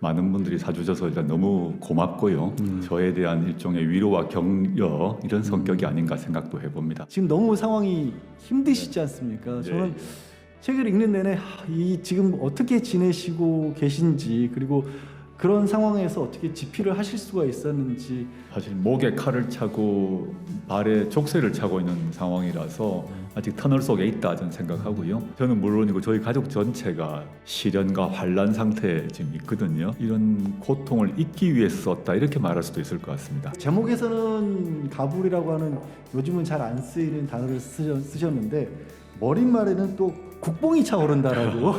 많은 분들이 사주셔서 일단 너무 고맙고요. 저에 대한 일종의 위로와 격려 이런 성격이 아닌가 생각도 해봅니다. 지금 너무 상황이 힘드시지 않습니까? 저는 책을 읽는 내내 이 지금 어떻게 지내시고 계신지, 그리고 그런 상황에서 어떻게 집필을 하실 수가 있었는지. 사실 목에 칼을 차고 발에 족쇄를 차고 있는 상황이라서 아직 터널 속에 있다 저는 생각하고요. 저는 물론이고 저희 가족 전체가 시련과 환란 상태에 지금 있거든요. 이런 고통을 잊기 위해서 썼다 이렇게 말할 수도 있을 것 같습니다. 제목에서는 가불이라고 하는 요즘은 잘 안 쓰이는 단어를 쓰셨는데 머릿말에는 또 국뽕이 차오른다라고.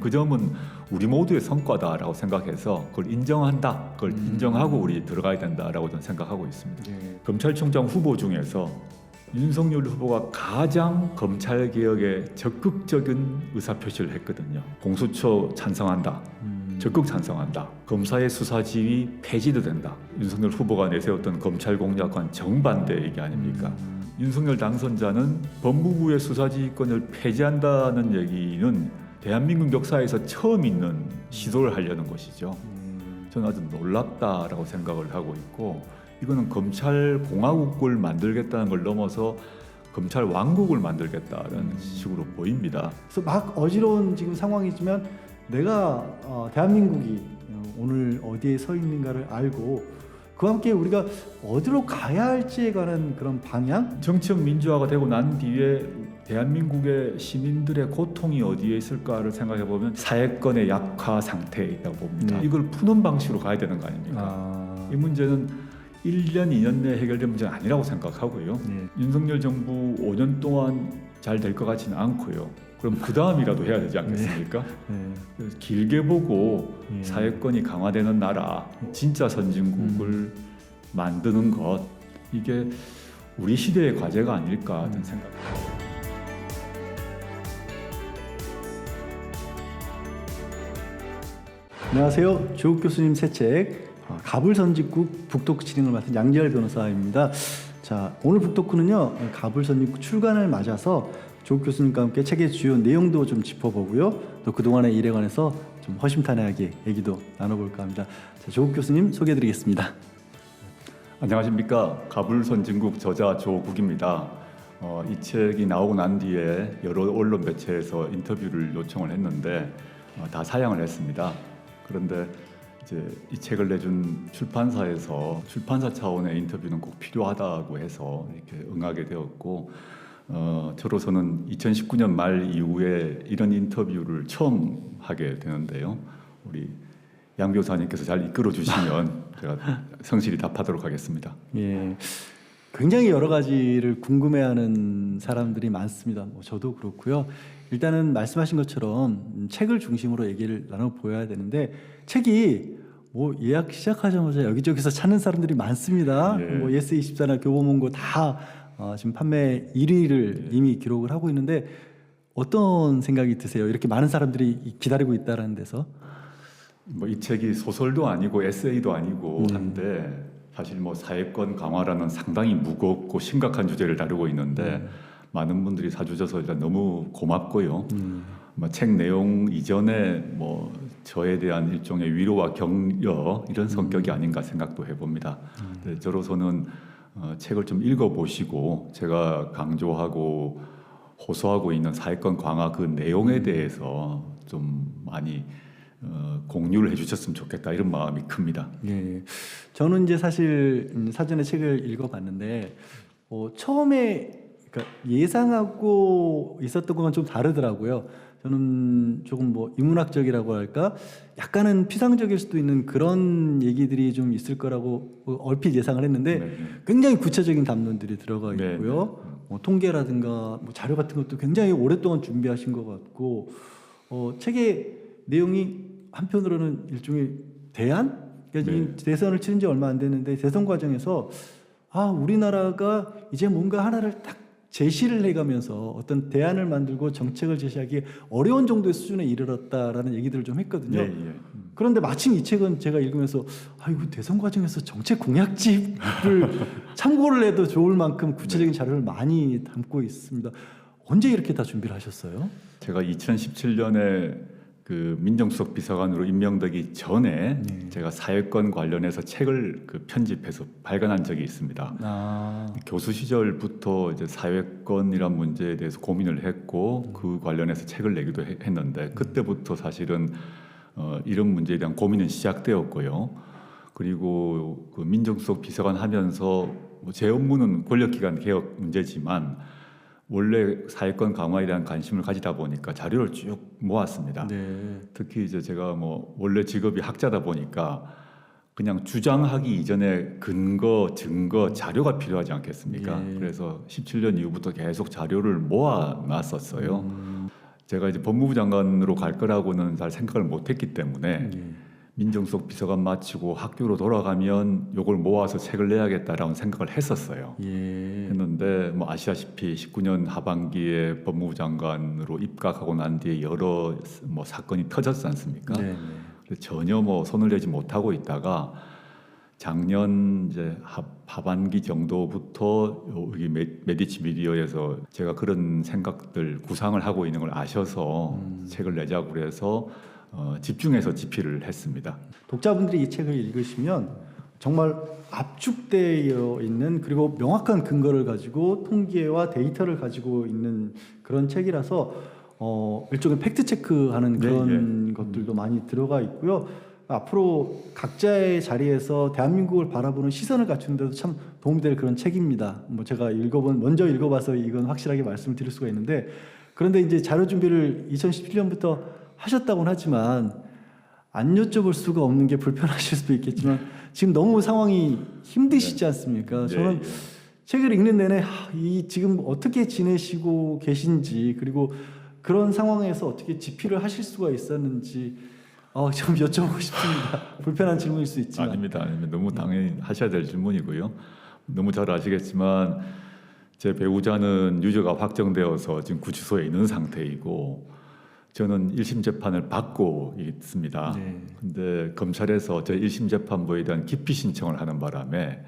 그 점은 우리 모두의 성과다라고 생각해서 그걸 인정한다, 그걸 인정하고 우리 들어가야 된다라고 저는 생각하고 있습니다. 검찰총장 후보 중에서 윤석열 후보가 가장 검찰개혁에 적극적인 의사표시를 했거든요. 공수처 찬성한다, 적극 찬성한다, 검사의 수사지휘 폐지도 된다. 윤석열 후보가 내세웠던 검찰 공약과는 정반대 얘기 아닙니까? 윤석열 당선자는 법무부의 수사지휘권을 폐지한다는 얘기는 대한민국 역사에서 처음 있는 시도를 하려는 것이죠. 저는 아주 놀랍다라고 생각을 하고 있고, 이거는 검찰 공화국을 만들겠다는 걸 넘어서 검찰 왕국을 만들겠다는 식으로 보입니다. 그래서 막 어지러운 지금 상황이지만 내가 대한민국이 오늘 어디에 서 있는가를 알고 그와 함께 우리가 어디로 가야 할지에 관한 그런 방향? 정치적 민주화가 되고 난 뒤에 대한민국의 시민들의 고통이 어디에 있을까를 생각해 보면 사회권의 약화 상태에 있다고 봅니다. 이걸 푸는 방식으로 가야 되는 거 아닙니까? 이 문제는 1년, 2년 내에 해결된 문제는 아니라고 생각하고요. 윤석열 정부 5년 동안 잘 될 것 같지는 않고요. 그럼 그 다음이라도 해야 되지 않겠습니까? 그래서 길게 보고 사회권이 강화되는 나라, 진짜 선진국을 만드는 것, 이게 우리 시대의 과제가 아닐까 하는 생각입니다. 안녕하세요. 조욱 교수님 새 책 가불선진국 북토크 진행을 맡은 양지열 변호사입니다. 자, 오늘 북토크는요, 가불선진국 출간을 맞아서 조욱 교수님과 함께 책의 주요 내용도 좀 짚어보고요, 또 그동안의 일에 관해서 좀 허심탄회하게 얘기도 나눠볼까 합니다. 자, 조욱 교수님 소개해드리겠습니다. 안녕하십니까. 가불선진국 저자 조국입니다. 이 책이 나오고 난 뒤에 여러 언론 매체에서 인터뷰를 요청을 했는데 다 사양을 했습니다. 그런데 이제 이 책을 내준 출판사에서 출판사 차원의 인터뷰는 꼭 필요하다고 해서 이렇게 응하게 되었고, 저로서는 2019년 말 이후에 이런 인터뷰를 처음 하게 되는데요. 우리 양 변호사님께서 잘 이끌어 주시면 제가 성실히 답하도록 하겠습니다. 예, 굉장히 여러 가지를 궁금해하는 사람들이 많습니다. 저도 그렇고요. 일단은 말씀하신 것처럼 책을 중심으로 얘기를 나눠보아야 되는데, 책이 예약 시작하자마자 여기저기서 찾는 사람들이 많습니다. 예스24나 교보문고 다 지금 판매 1위를 이미 기록을 하고 있는데 어떤 생각이 드세요? 이렇게 많은 사람들이 기다리고 있다는 데서. 이 책이 소설도 아니고 에세이도 아니고 한데 사실 사회권 강화라는 상당히 무겁고 심각한 주제를 다루고 있는데 많은 분들이 사주셔서 일단 너무 고맙고요. 책 내용 이전에 저에 대한 일종의 위로와 격려 이런 성격이 아닌가 생각도 해봅니다. 저로서는 책을 좀 읽어보시고 제가 강조하고 호소하고 있는 사회권 강화 그 내용에 대해서 좀 많이 공유를 해주셨으면 좋겠다 이런 마음이 큽니다. 예, 저는 이제 사실 사전에 책을 읽어봤는데 처음에 그러니까 예상하고 있었던 것과 좀 다르더라고요. 저는 조금 인문학적이라고 할까, 약간은 피상적일 수도 있는 그런 얘기들이 좀 있을 거라고 얼핏 예상을 했는데 굉장히 구체적인 담론들이 들어가 있고요. 통계라든가 자료 같은 것도 굉장히 오랫동안 준비하신 것 같고, 책의 내용이 한편으로는 일종의 대안? 그러니까 대선을 치른 지 얼마 안 됐는데 대선 과정에서 우리나라가 이제 뭔가 하나를 딱 제시를 해가면서 어떤 대안을 만들고 정책을 제시하기 어려운 정도의 수준에 이르렀다라는 얘기들을 좀 했거든요. 그런데 마침 이 책은 제가 읽으면서 이거 대선 과정에서 정책 공약집을 참고를 해도 좋을 만큼 구체적인 자료를 많이 담고 있습니다. 언제 이렇게 다 준비를 하셨어요? 제가 2017년에 그 민정수석 비서관으로 임명되기 전에 제가 사회권 관련해서 책을 그 편집해서 발간한 적이 있습니다. 교수 시절부터 이제 사회권이란 문제에 대해서 고민을 했고 그 관련해서 책을 내기도 했는데 그때부터 사실은 이런 문제에 대한 고민은 시작되었고요. 그리고 그 민정수석 비서관 하면서 제 업무는 권력기관 개혁 문제지만 원래 사회권 강화에 대한 관심을 가지다 보니까 자료를 쭉 모았습니다. 네. 특히 이제 제가 뭐 원래 직업이 학자다 보니까 그냥 주장하기 이전에 근거, 증거, 자료가 필요하지 않겠습니까? 예. 그래서 17년 이후부터 계속 자료를 모아 놨었어요. 제가 이제 법무부 장관으로 갈 거라고는 잘 생각을 못 했기 때문에 민정수석 비서관 마치고 학교로 돌아가면 요걸 모아서 책을 내야겠다라는 생각을 했었어요. 했는데 뭐 아시다시피 19년 하반기에 법무부 장관으로 입각하고 난 뒤에 여러 뭐 사건이 터졌지 않습니까? 그래서 전혀 뭐 손을 대지 못하고 있다가 작년 이제 하반기 정도부터 여기 메디치 미디어에서 제가 그런 생각들 구상을 하고 있는 걸 아셔서 책을 내자고 그래서 집중해서 집필을 했습니다. 독자분들이 이 책을 읽으시면 정말 압축되어 있는 그리고 명확한 근거를 가지고 통계와 데이터를 가지고 있는 그런 책이라서 일종의 팩트 체크하는 그런 것들도 많이 들어가 있고요. 앞으로 각자의 자리에서 대한민국을 바라보는 시선을 갖추는 데도 참 도움이 될 그런 책입니다. 뭐 제가 먼저 읽어봐서 이건 확실하게 말씀을 드릴 수가 있는데, 그런데 이제 자료 준비를 2017년부터 하셨다고는 하지만 안 여쭤볼 수가 없는 게 불편하실 수도 있겠지만 지금 너무 상황이 힘드시지 않습니까? 저는 책을 읽는 내내 이 지금 어떻게 지내시고 계신지, 그리고 그런 상황에서 어떻게 집필을 하실 수가 있었는지 좀 여쭤보고 싶습니다. 불편한 질문일 수 있지만. 아닙니다. 너무 당연히 하셔야 될 질문이고요. 너무 잘 아시겠지만 제 배우자는 유죄가 확정되어서 지금 구치소에 있는 상태이고 저는 1심 재판을 받고 있습니다. 근데 검찰에서 저 1심 재판부에 대한 기피 신청을 하는 바람에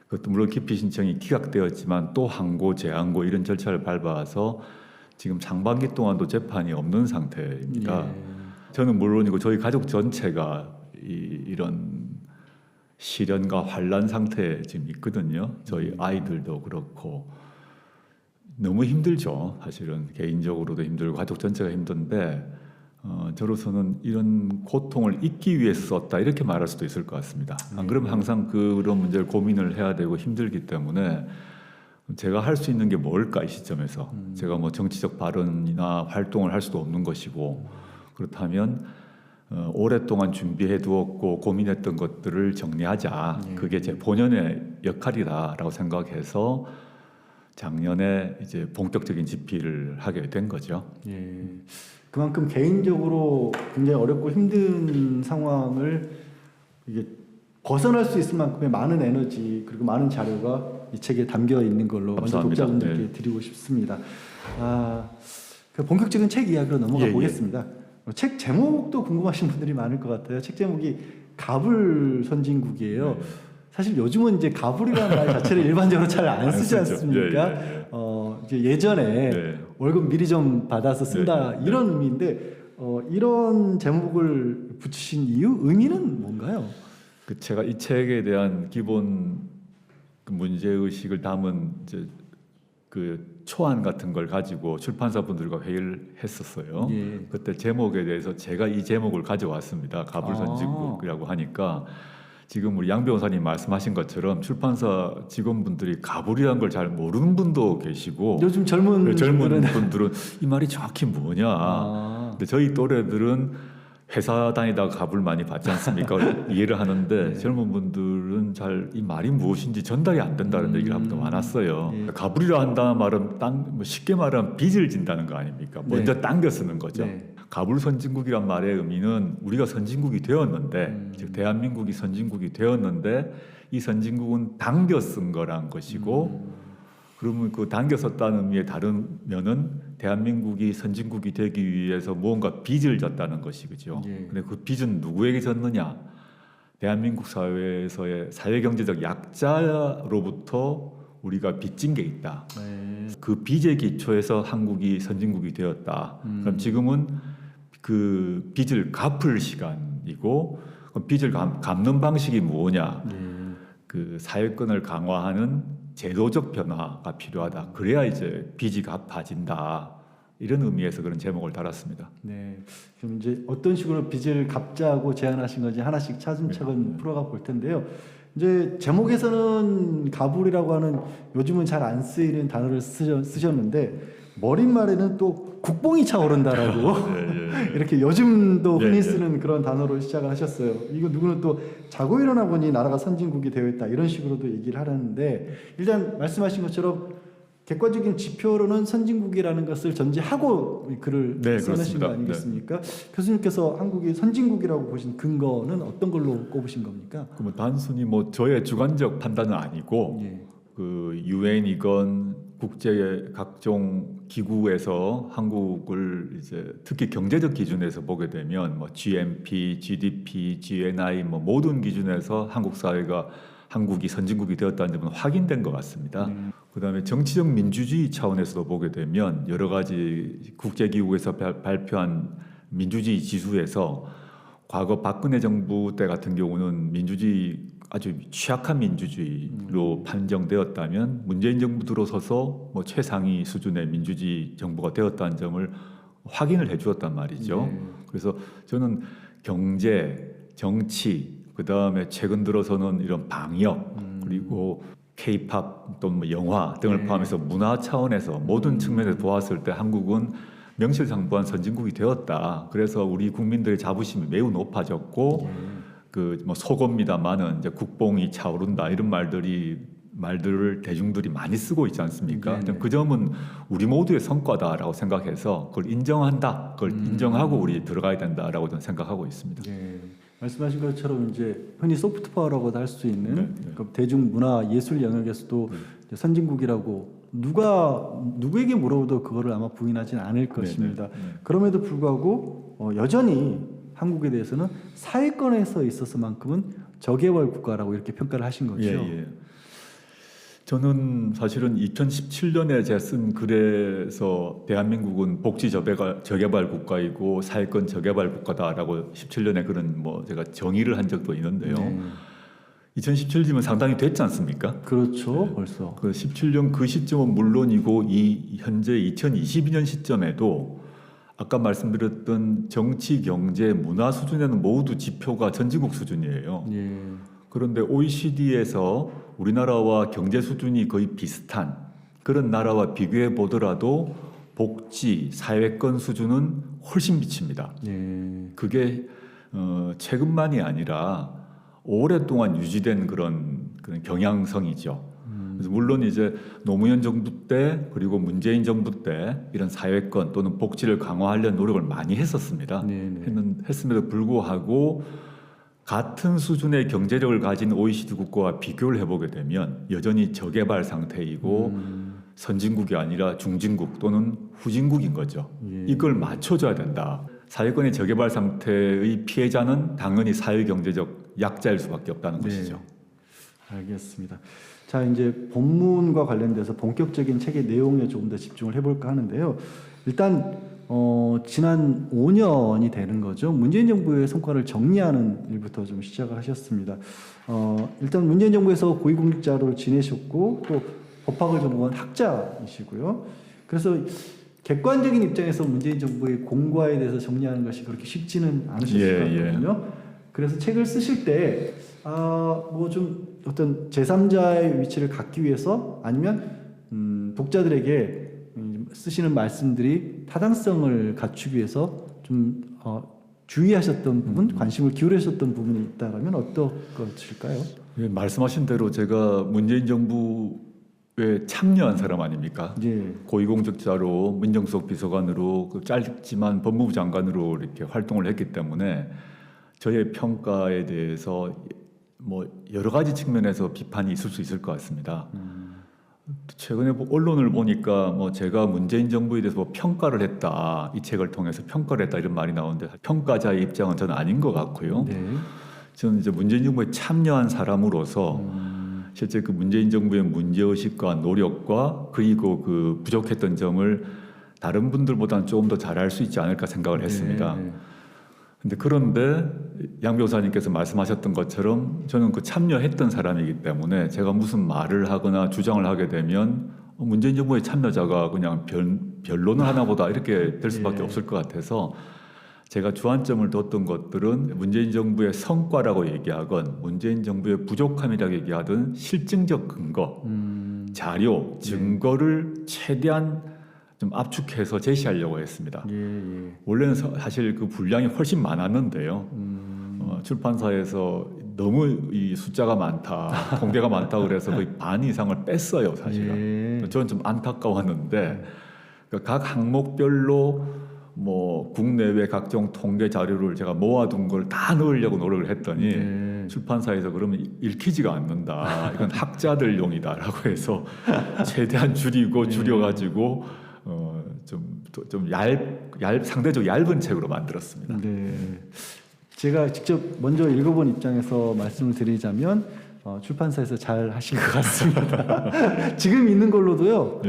그것도 물론 기피 신청이 기각되었지만 또 항고, 재항고 이런 절차를 밟아서 지금 상반기 동안도 재판이 없는 상태입니다. 저는 물론이고 저희 가족 전체가 이런 시련과 환란 상태에 지금 있거든요. 저희 아이들도 그렇고 너무 힘들죠. 사실은 개인적으로도 힘들고 가족 전체가 힘든데 저로서는 이런 고통을 잊기 위해서 썼다 이렇게 말할 수도 있을 것 같습니다. 안 그러면 항상 그런 문제를 고민을 해야 되고 힘들기 때문에 제가 할 수 있는 게 뭘까 이 시점에서 제가 뭐 정치적 발언이나 활동을 할 수도 없는 것이고 그렇다면 오랫동안 준비해 두었고 고민했던 것들을 정리하자. 그게 제 본연의 역할이다라고 생각해서 작년에 이제 본격적인 집필을 하게 된 거죠. 그만큼 개인적으로 굉장히 어렵고 힘든 상황을 이게 벗어날 수 있을 만큼의 많은 에너지 그리고 많은 자료가 이 책에 담겨 있는 걸로 먼저 독자분들께 드리고 싶습니다. 그 본격적인 책 이야기로 넘어가 보겠습니다. 책 제목도 궁금하신 분들이 많을 것 같아요. 책 제목이 가불 선진국이에요. 사실 요즘은 이제 가불이라는 말 자체를 일반적으로 잘 안 쓰지 않습니까? 이제 예전에 월급 미리 좀 받아서 쓴다 이런 의미인데 이런 제목을 붙이신 이유, 의미는 뭔가요? 제가 이 책에 대한 기본 문제 의식을 담은 이제 그 초안 같은 걸 가지고 출판사분들과 회의를 했었어요. 그때 제목에 대해서 제가 이 제목을 가져왔습니다. 가불선진국이라고 하니까 지금 우리 양 변호사님 말씀하신 것처럼 출판사 직원분들이 가불이라는 걸 잘 모르는 분도 계시고 요즘 젊은 분들은 이 말이 정확히 뭐냐. 근데 저희 또래들은 회사 다니다가 가불 많이 받지 않습니까? 이해를 하는데 젊은 분들은 잘 이 말이 무엇인지 전달이 안 된다는 얘기를 하는 분도 많았어요. 가불이라 한다는 말은 쉽게 말하면 빚을 진다는 거 아닙니까? 먼저 당겨 쓰는 거죠. 가불 선진국이란 말의 의미는 우리가 선진국이 되었는데 즉 대한민국이 선진국이 되었는데 이 선진국은 당겨 쓴 거란 것이고 그러면 그 당겨 썼다는 의미의 다른 면은 대한민국이 선진국이 되기 위해서 무언가 빚을 졌다는 것이 그죠. 근데 그 빚은 누구에게 졌느냐? 대한민국 사회에서의 사회경제적 약자로부터 우리가 빚진 게 있다. 그 빚의 기초에서 한국이 선진국이 되었다. 그럼 지금은 그 빚을 갚을 시간이고 그럼 빚을 갚는 방식이 뭐냐? 그 사회권을 강화하는 제도적 변화가 필요하다. 그래야 이제 빚이 갚아진다. 이런 의미에서 그런 제목을 달았습니다. 네. 그럼 이제 어떤 식으로 빚을 갚자고 제안하신 건지 하나씩 차근차근 풀어가 볼 텐데요. 이제 제목에서는 가불이라고 하는 요즘은 잘 안 쓰이는 단어를 쓰셨는데 머릿말에는 또 국뽕이 차오른다라고 이렇게 요즘도 흔히 쓰는 그런 단어로 시작을 하셨어요. 이거 누구는 또 자고 일어나 보니 나라가 선진국이 되어 있다 이런 식으로도 얘기를 하는데 일단 말씀하신 것처럼 객관적인 지표로는 선진국이라는 것을 전제하고 이 글을 써내신 거 아니겠습니까? 교수님께서 한국이 선진국이라고 보신 근거는 어떤 걸로 꼽으신 겁니까? 그럼 단순히 뭐 저의 주관적 판단은 아니고 그 유엔이건 국제 각종 기구에서 한국을 이제 특히 경제적 기준에서 보게 되면 뭐 GNP, GDP, GNI 뭐 모든 기준에서 한국이 선진국이 되었다는 점은 확인된 것 같습니다. 그다음에 정치적 민주주의 차원에서도 보게 되면 여러 가지 국제기구에서 발표한 민주주의 지수에서 과거 박근혜 정부 때 같은 경우는 민주주의 아주 취약한 민주주의로 판정되었다면 문재인 정부 들어서서 뭐 최상위 수준의 민주주의 정부가 되었다는 점을 확인을 해주었단 말이죠. 그래서 저는 경제, 정치, 그 다음에 최근 들어서는 이런 방역 그리고 K-팝 또는 뭐 영화 등을 포함해서 문화 차원에서 모든 측면에서 보았을 때 한국은 명실상부한 선진국이 되었다. 그래서 우리 국민들의 자부심이 매우 높아졌고 그 뭐 속어입니다만은 이제 국뽕이 차오른다 이런 말들을 대중들이 많이 쓰고 있지 않습니까? 그 점은 우리 모두의 성과다라고 생각해서 그걸 인정한다. 그걸 인정하고 우리 들어가야 된다라고 저는 생각하고 있습니다. 말씀하신 것처럼 이제 흔히 소프트 파워라고도 할 수 있는 그 대중문화 예술 영역에서도 선진국이라고 누구에게 물어도 그거를 아마 부인하지는 않을 것입니다. 그럼에도 불구하고 여전히 한국에 대해서는 사회권에서 있어서만큼은 저개발 국가라고 이렇게 평가를 하신 거죠. 저는 사실은 2017년에 제가 쓴 글에서 대한민국은 복지 저개발 국가이고 사회권 저개발 국가다라고 17년에 그런 뭐 제가 정의를 한 적도 있는데요. 2017년이면 상당히 됐지 않습니까? 그렇죠. 벌써. 그 17년 그 시점은 물론이고 현재 2022년 시점에도 아까 말씀드렸던 정치, 경제, 문화 수준에는 모두 지표가 전진국 수준이에요. 그런데 OECD에서 우리나라와 경제 수준이 거의 비슷한 그런 나라와 비교해 보더라도 복지, 사회권 수준은 훨씬 미칩니다. 그게 최근만이 아니라 오랫동안 유지된 그런 경향성이죠. 그래서 물론 이제 노무현 정부 때 그리고 문재인 정부 때 이런 사회권 또는 복지를 강화하려는 노력을 많이 했었습니다. 했음에도 불구하고 같은 수준의 경제력을 가진 OECD 국가와 비교를 해보게 되면 여전히 저개발 상태이고 선진국이 아니라 중진국 또는 후진국인 거죠. 이걸 맞춰줘야 된다. 사회권의 저개발 상태의 피해자는 당연히 사회경제적 약자일 수밖에 없다는 것이죠. 알겠습니다. 자, 이제 본문과 관련돼서 본격적인 책의 내용에 조금 더 집중을 해볼까 하는데요. 일단 지난 5년이 되는 거죠. 문재인 정부의 성과를 정리하는 일부터 좀 시작을 하셨습니다. 일단 문재인 정부에서 고위공직자로 지내셨고 또 법학을 전공한 학자이시고요. 그래서 객관적인 입장에서 문재인 정부의 공과에 대해서 정리하는 것이 그렇게 쉽지는 않으셨을 것 같거든요. 그래서 책을 쓰실 때 뭐 좀 어떤 제3자의 위치를 갖기 위해서 아니면 독자들에게 쓰시는 말씀들이 타당성을 갖추기 위해서 좀 주의하셨던 부분, 관심을 기울이셨던 부분이 있다라면 어떤 것일까요? 말씀하신 대로 제가 문재인 정부에 참여한 사람 아닙니까? 고위공직자로 민정수석 비서관으로 짧지만 법무부 장관으로 이렇게 활동을 했기 때문에 저의 평가에 대해서 뭐 여러 가지 측면에서 비판이 있을 수 있을 것 같습니다. 최근에 언론을 보니까 뭐 제가 문재인 정부에 대해서 뭐 평가를 했다, 이 책을 통해서 평가를 했다 이런 말이 나오는데 평가자의 입장은 저는 아닌 것 같고요. 저는 이제 문재인 정부에 참여한 사람으로서 실제 그 문재인 정부의 문제의식과 노력과 그리고 그 부족했던 점을 다른 분들보다는 조금 더 잘할 수 있지 않을까 생각을 했습니다. 그런데 양 변호사님께서 말씀하셨던 것처럼 저는 그 참여했던 사람이기 때문에 제가 무슨 말을 하거나 주장을 하게 되면 문재인 정부의 참여자가 그냥 변론을 하나보다 이렇게 될 수밖에 없을 것 같아서 제가 주안점을 뒀던 것들은 문재인 정부의 성과라고 얘기하건 문재인 정부의 부족함이라고 얘기하든 실증적 근거, 자료, 증거를 최대한 좀 압축해서 제시하려고 했습니다. 원래는 사실 그 분량이 훨씬 많았는데요. 출판사에서 너무 이 숫자가 많다, 통계가 많다 그래서 거의 반 이상을 뺐어요, 사실은. 저는 좀 안타까웠는데 그러니까 각 항목별로 뭐 국내외 각종 통계 자료를 제가 모아둔 걸 다 넣으려고 노력을 했더니 출판사에서 그러면 읽히지가 않는다. 이건 학자들용이다라고 해서 최대한 줄여가지고 상대적으로 얇은 책으로 만들었습니다. 제가 직접 먼저 읽어본 입장에서 말씀을 드리자면 출판사에서 잘 하신 것 같습니다. 지금 있는 걸로도요.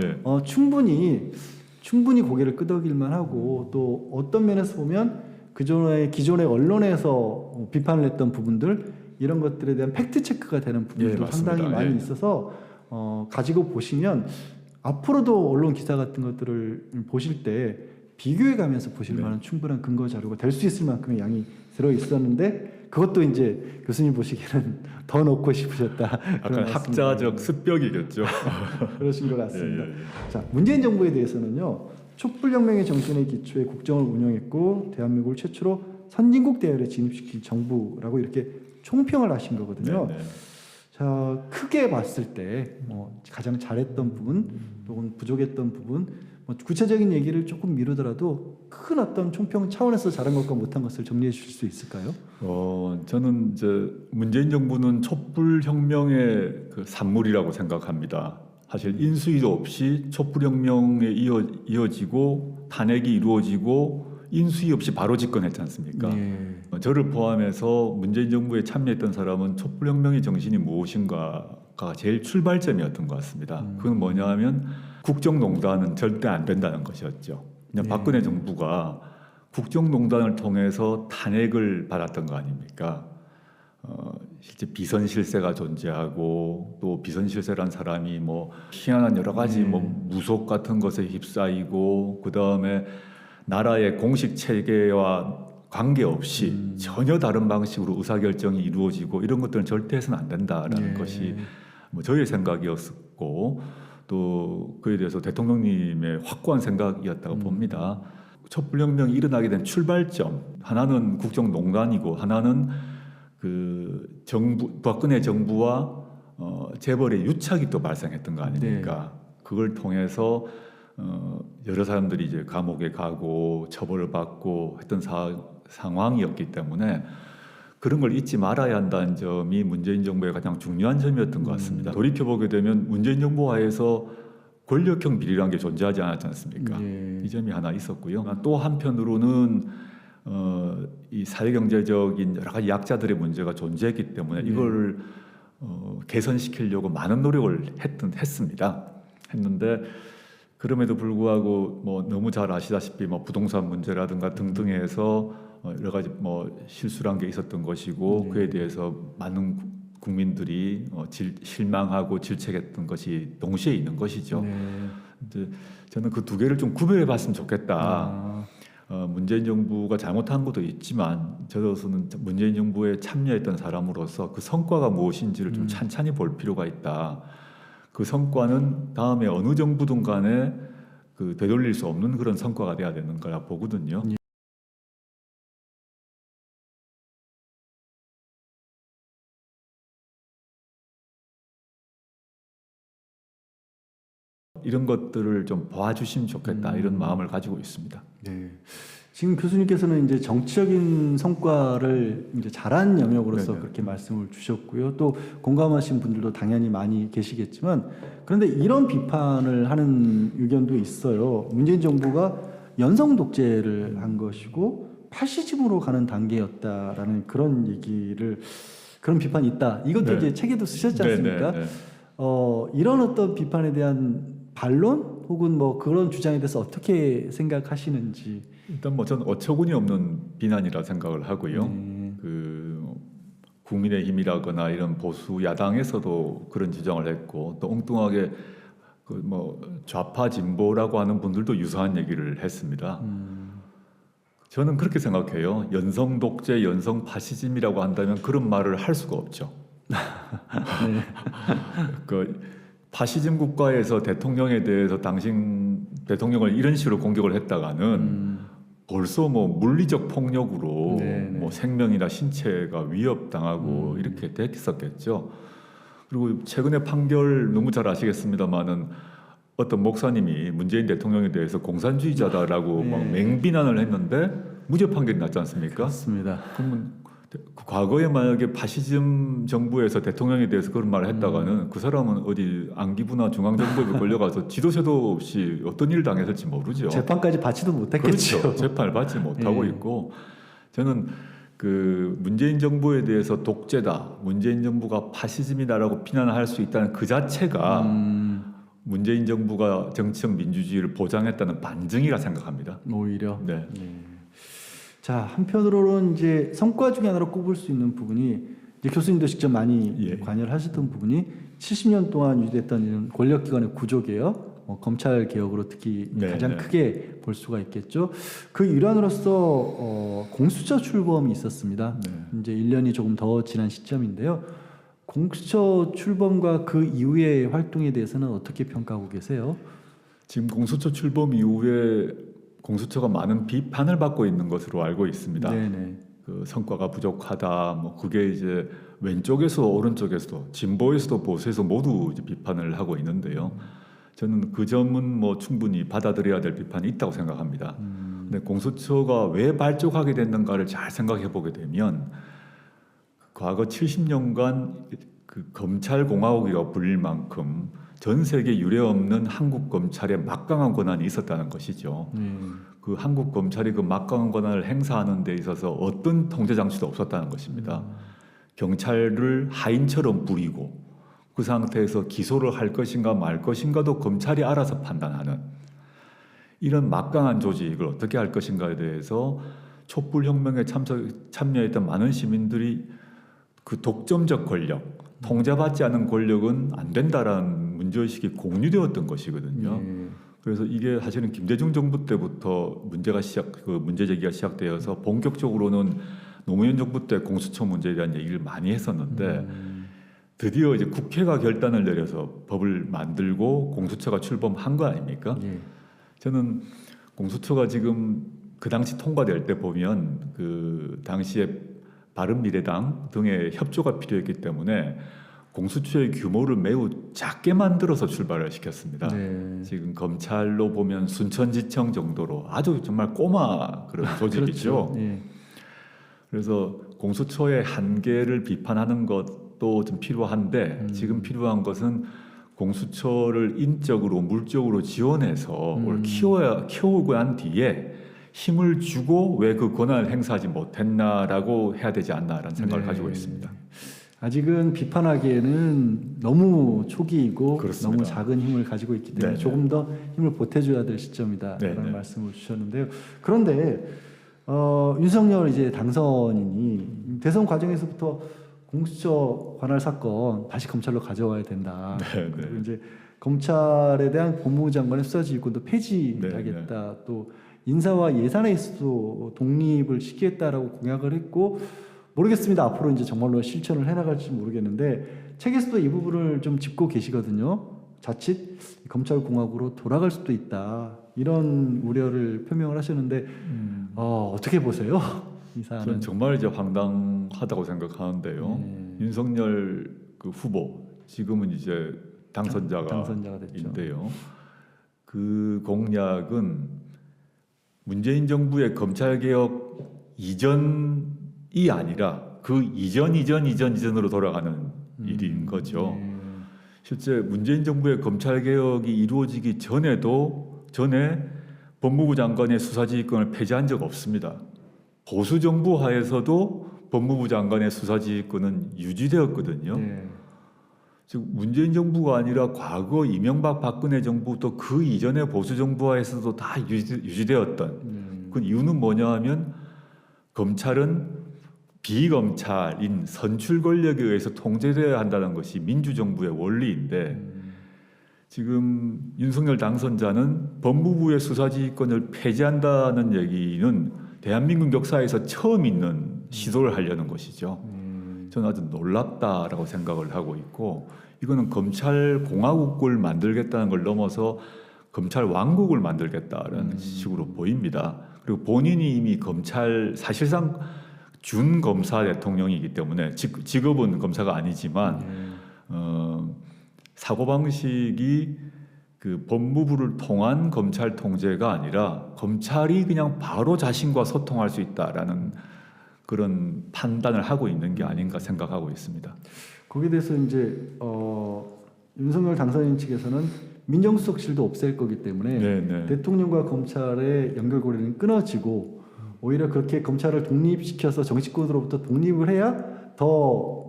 충분히 고개를 끄덕일만 하고 또 어떤 면에서 보면 기존의 언론에서 비판을 했던 부분들 이런 것들에 대한 팩트 체크가 되는 부분들도 상당히 많이 있어서 가지고 보시면 앞으로도 언론 기사 같은 것들을 보실 때 비교해 가면서 보실 만한 충분한 근거 자료가 될 수 있을 만큼의 양이 들어 있었는데 그것도 이제 교수님 보시기에는 더 넣고 싶으셨다. 약간 학자적 습벽이겠죠. 그러신 것 같습니다. 자, 문재인 정부에 대해서는요. 촛불혁명의 정신에 기초해 국정을 운영했고 대한민국을 최초로 선진국 대열에 진입시킨 정부라고 이렇게 총평을 하신 거거든요. 자, 크게 봤을 때 가장 잘했던 부분 또는 부족했던 부분 구체적인 얘기를 조금 미루더라도 큰 어떤 총평 차원에서 잘한 것과 못한 것을 정리해 주실 수 있을까요? 저는 이제 문재인 정부는 촛불혁명의 그 산물이라고 생각합니다. 사실 인수위도 없이 촛불혁명에 이어지고 탄핵이 이루어지고 인수위 없이 바로 집권했지 않습니까? 저를 포함해서 문재인 정부에 참여했던 사람은 촛불혁명의 정신이 무엇인가가 제일 출발점이었던 것 같습니다. 그건 뭐냐 하면 국정농단은 절대 안 된다는 것이었죠. 그냥 박근혜 정부가 국정농단을 통해서 탄핵을 받았던 거 아닙니까? 실제 비선실세가 존재하고 또 비선실세란 사람이 뭐 희한한 여러 가지 뭐 무속 같은 것에 휩싸이고 그 다음에 나라의 공식 체계와 관계없이 전혀 다른 방식으로 의사결정이 이루어지고 이런 것들은 절대 해서는 안 된다라는 것이 뭐 저의 생각이었고 또 그에 대해서 대통령님의 확고한 생각이었다고 봅니다. 촛불혁명이 일어나게 된 출발점 하나는 국정농단이고 하나는 그 박근혜 정부와 재벌의 유착이 또 발생했던 거 아닙니까? 그걸 통해서 여러 사람들이 이제 감옥에 가고 처벌을 받고 했던 상황이었기 때문에 그런 걸 잊지 말아야 한다는 점이 문재인 정부의 가장 중요한 점이었던 것 같습니다. 돌이켜보게 되면 문재인 정부 하에서 권력형 비리라는 게 존재하지 않았지 않습니까? 이 점이 하나 있었고요. 또 한편으로는 이 사회경제적인 여러 가지 약자들의 문제가 존재했기 때문에 이걸 개선시키려고 많은 노력을 했습니다. 했는데 그럼에도 불구하고 뭐 너무 잘 아시다시피 뭐 부동산 문제라든가 등등해서 여러 가지 뭐 실수란 게 있었던 것이고 그에 대해서 많은 국민들이 실망하고 질책했던 것이 동시에 있는 것이죠. 근데 저는 그 두 개를 좀 구별해봤으면 좋겠다. 문재인 정부가 잘못한 것도 있지만 저로서는 문재인 정부에 참여했던 사람으로서 그 성과가 무엇인지를 좀 찬찬히 볼 필요가 있다. 그 성과는 다음에 어느 정부든 간에 그 되돌릴 수 없는 그런 성과가 돼야 되는 거라 보거든요. 이런 것들을 좀 봐주시면 좋겠다 이런 마음을 가지고 있습니다. 지금 교수님께서는 이제 정치적인 성과를 이제 잘한 영역으로서 그렇게 말씀을 주셨고요. 또 공감하신 분들도 당연히 많이 계시겠지만 그런데 이런 비판을 하는 의견도 있어요. 문재인 정부가 연성 독재를 한 것이고 파시즘으로 가는 단계였다라는 그런 비판이 있다. 이것도 이제 책에도 쓰셨지 않습니까? 이런 어떤 비판에 대한 반론 혹은 뭐 그런 주장에 대해서 어떻게 생각하시는지. 일단 뭐 저는 어처구니 없는 비난이라 생각을 하고요. 그 국민의힘이라거나 이런 보수 야당에서도 그런 주장을 했고 또 엉뚱하게 그 뭐 좌파 진보라고 하는 분들도 유사한 얘기를 했습니다. 저는 그렇게 생각해요. 연성 독재, 연성 파시즘이라고 한다면 그런 말을 할 수가 없죠. 그 파시즘 국가에서 대통령에 대해서 당신 대통령을 이런 식으로 공격을 했다가는 벌써 뭐 물리적 폭력으로 뭐 생명이나 신체가 위협당하고 이렇게 됐었겠죠. 그리고 최근에 판결 너무 잘 아시겠습니다만은 어떤 목사님이 문재인 대통령에 대해서 공산주의자다라고 막 맹비난을 했는데 무죄 판결이 났지 않습니까? 맞습니다. 그러면 과거에 만약에 파시즘 정부에서 대통령에 대해서 그런 말을 했다가는 그 사람은 어디 안기부나 중앙정부에 걸려가서 지도새도 없이 어떤 일을 당했을지 모르죠. 재판까지 받지도 못했겠죠. 그렇죠. 재판을 받지 못하고 있고 저는 그 문재인 정부에 대해서 독재다, 문재인 정부가 파시즘이다라고 비난할 수 있다는 그 자체가 문재인 정부가 정치적 민주주의를 보장했다는 반증이라 생각합니다. 오히려. 네. 자, 한편으로는 이제 성과 중에 하나로 꼽을 수 있는 부분이 이제 교수님도 직접 많이 관여를 하셨던 부분이 70년 동안 유지됐던 이런 권력기관의 구조개혁, 검찰 개혁으로 특히 가장 크게 볼 수가 있겠죠. 그 일환으로서 공수처 출범이 있었습니다. 이제 1년이 조금 더 지난 시점인데요. 공수처 출범과 그 이후의 활동에 대해서는 어떻게 평가하고 계세요? 지금 공수처 출범 이후에 공수처가 많은 비판을 받고 있는 것으로 알고 있습니다. 그 성과가 부족하다. 뭐 그게 이제 왼쪽에서 오른쪽에서도 진보에서도 보수에서 모두 이제 비판을 하고 있는데요. 저는 그 점은 뭐 충분히 받아들여야 될 비판이 있다고 생각합니다. 근데 공수처가 왜 발족하게 됐는가를 잘 생각해 보게 되면 과거 70년간 그 검찰 공화국이라고 불릴 만큼 전 세계 유례 없는 한국 검찰의 막강한 권한이 있었다는 것이죠. 그 한국 검찰이 그 막강한 권한을 행사하는 데 있어서 어떤 통제 장치도 없었다는 것입니다. 경찰을 하인처럼 부리고 그 상태에서 기소를 할 것인가 말 것인가도 검찰이 알아서 판단하는 이런 막강한 조직을 어떻게 할 것인가에 대해서 촛불혁명에 참여했던 많은 시민들이 그 독점적 권력, 통제받지 않은 권력은 안 된다라는 문제의식이 공유되었던 것이거든요. 그래서 이게 사실은 김대중 정부 때부터 문제 제기가 시작되어서 본격적으로는 노무현 정부 때 공수처 문제에 대한 얘기를 많이 했었는데 드디어 이제 국회가 결단을 내려서 법을 만들고 공수처가 출범한 거 아닙니까? 저는 공수처가 지금 그 당시 통과될 때 보면 그 당시에 바른미래당 등의 협조가 필요했기 때문에 공수처의 규모를 매우 작게 만들어서 출발을 시켰습니다. 지금 검찰로 보면 순천지청 정도로 아주 정말 꼬마 그런 조직이죠. 그렇죠. 그래서 공수처의 한계를 비판하는 것도 좀 필요한데 지금 필요한 것은 공수처를 인적으로 물적으로 지원해서 키우고 난 뒤에 힘을 주고 왜 그 권한을 행사하지 못했나라고 해야 되지 않나라는 생각을 가지고 있습니다. 아직은 비판하기에는 너무 초기이고 그렇습니다. 너무 작은 힘을 가지고 있기 때문에 조금 더 힘을 보태줘야 될 시점이다라는 말씀을 주셨는데요. 그런데 윤석열 이제 당선인이 대선 과정에서부터 공수처 관할 사건 다시 검찰로 가져와야 된다. 그리고 이제 검찰에 대한 법무부 장관의 수사지휘권도 폐지하겠다. 또 인사와 예산에 있어도 독립을 시키겠다라고 공약을 했고 모르겠습니다. 앞으로 이제 정말로 실천을 해나갈지 모르겠는데 책에서도 이 부분을 좀 짚고 계시거든요. 자칫 검찰공화국으로 돌아갈 수도 있다. 이런 우려를 표명을 하셨는데 어떻게 보세요? 이 사안은 저는 정말 이제 황당하다고 생각하는데요. 윤석열 그 후보 지금은 이제 당선자가 됐죠. 인데요. 그 공약은 문재인 정부의 검찰개혁 이전이 아니라 그 이전으로 돌아가는 일인 거죠. 실제 문재인 정부의 검찰개혁이 이루어지기 전에 법무부 장관의 수사지휘권을 폐지한 적 없습니다. 보수 정부 하에서도 법무부 장관의 수사지휘권은 유지되었거든요. 지금 문재인 정부가 아니라 과거 이명박 박근혜 정부 또 그 이전의 보수 정부하에서도 다 유지되었던 그 이유는 뭐냐 하면 검찰은 비검찰인 선출 권력에 의해서 통제되어야 한다는 것이 민주정부의 원리인데 지금 윤석열 당선자는 법무부의 수사지휘권을 폐지한다는 얘기는 대한민국 역사에서 처음 있는 시도를 하려는 것이죠. 저는 아주 놀랍다라고 생각을 하고 있고 이거는 검찰 공화국을 만들겠다는 걸 넘어서 검찰 왕국을 만들겠다라는 식으로 보입니다. 그리고 본인이 이미 검찰 사실상 준 검사 대통령이기 때문에 직업은 검사가 아니지만 사고방식이 그 법무부를 통한 검찰 통제가 아니라 검찰이 그냥 바로 자신과 소통할 수 있다라는 그런 판단을 하고 있는 게 아닌가 생각하고 있습니다. 거기에 대해서 이제 윤석열 당선인 측에서는 민정수석실도 없앨 거기 때문에 네네. 대통령과 검찰의 연결고리는 끊어지고 오히려 그렇게 검찰을 독립시켜서 정치권으로부터 독립을 해야 더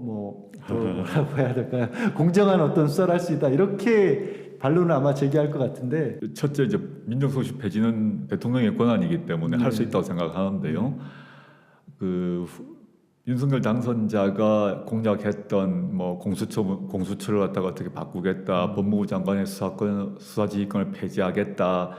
뭐라고 해야 될까요? 공정한 어떤 수사를 할 수 있다 이렇게 반론을 아마 제기할 것 같은데 첫째 이제 민정수석실 폐지는 대통령의 권한이기 때문에 할 수 있다고 생각하는데요. 그 윤석열 당선자가 공약했던 뭐 공수처를 갖다가 어떻게 바꾸겠다, 법무부 장관의 수사지휘권을 폐지하겠다,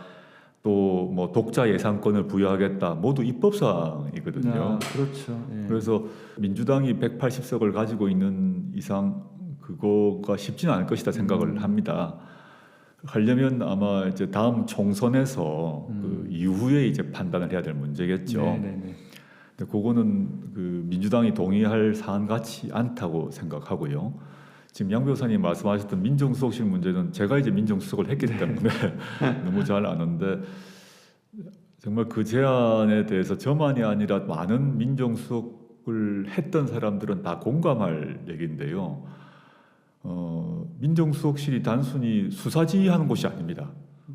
또 뭐 독자 예산권을 부여하겠다, 모두 입법 사항이거든요. 그렇죠. 예. 그래서 민주당이 180석을 가지고 있는 이상 그거가 쉽지는 않을 것이다 생각을 합니다. 하려면 아마 이제 다음 총선에서 그 이후에 이제 판단을 해야 될 문제겠죠. 네네네. 근데 그거는 그 민주당이 동의할 사안 같지 않다고 생각하고요. 지금 양 변호사님 말씀하셨던 민정수석실 문제는 제가 이제 민정수석을 했기 때문에 너무 잘 아는데 정말 그 제안에 대해서 저만이 아니라 많은 민정수석을 했던 사람들은 다 공감할 얘기인데요. 민정수석실이 단순히 수사지휘하는 곳이 아닙니다.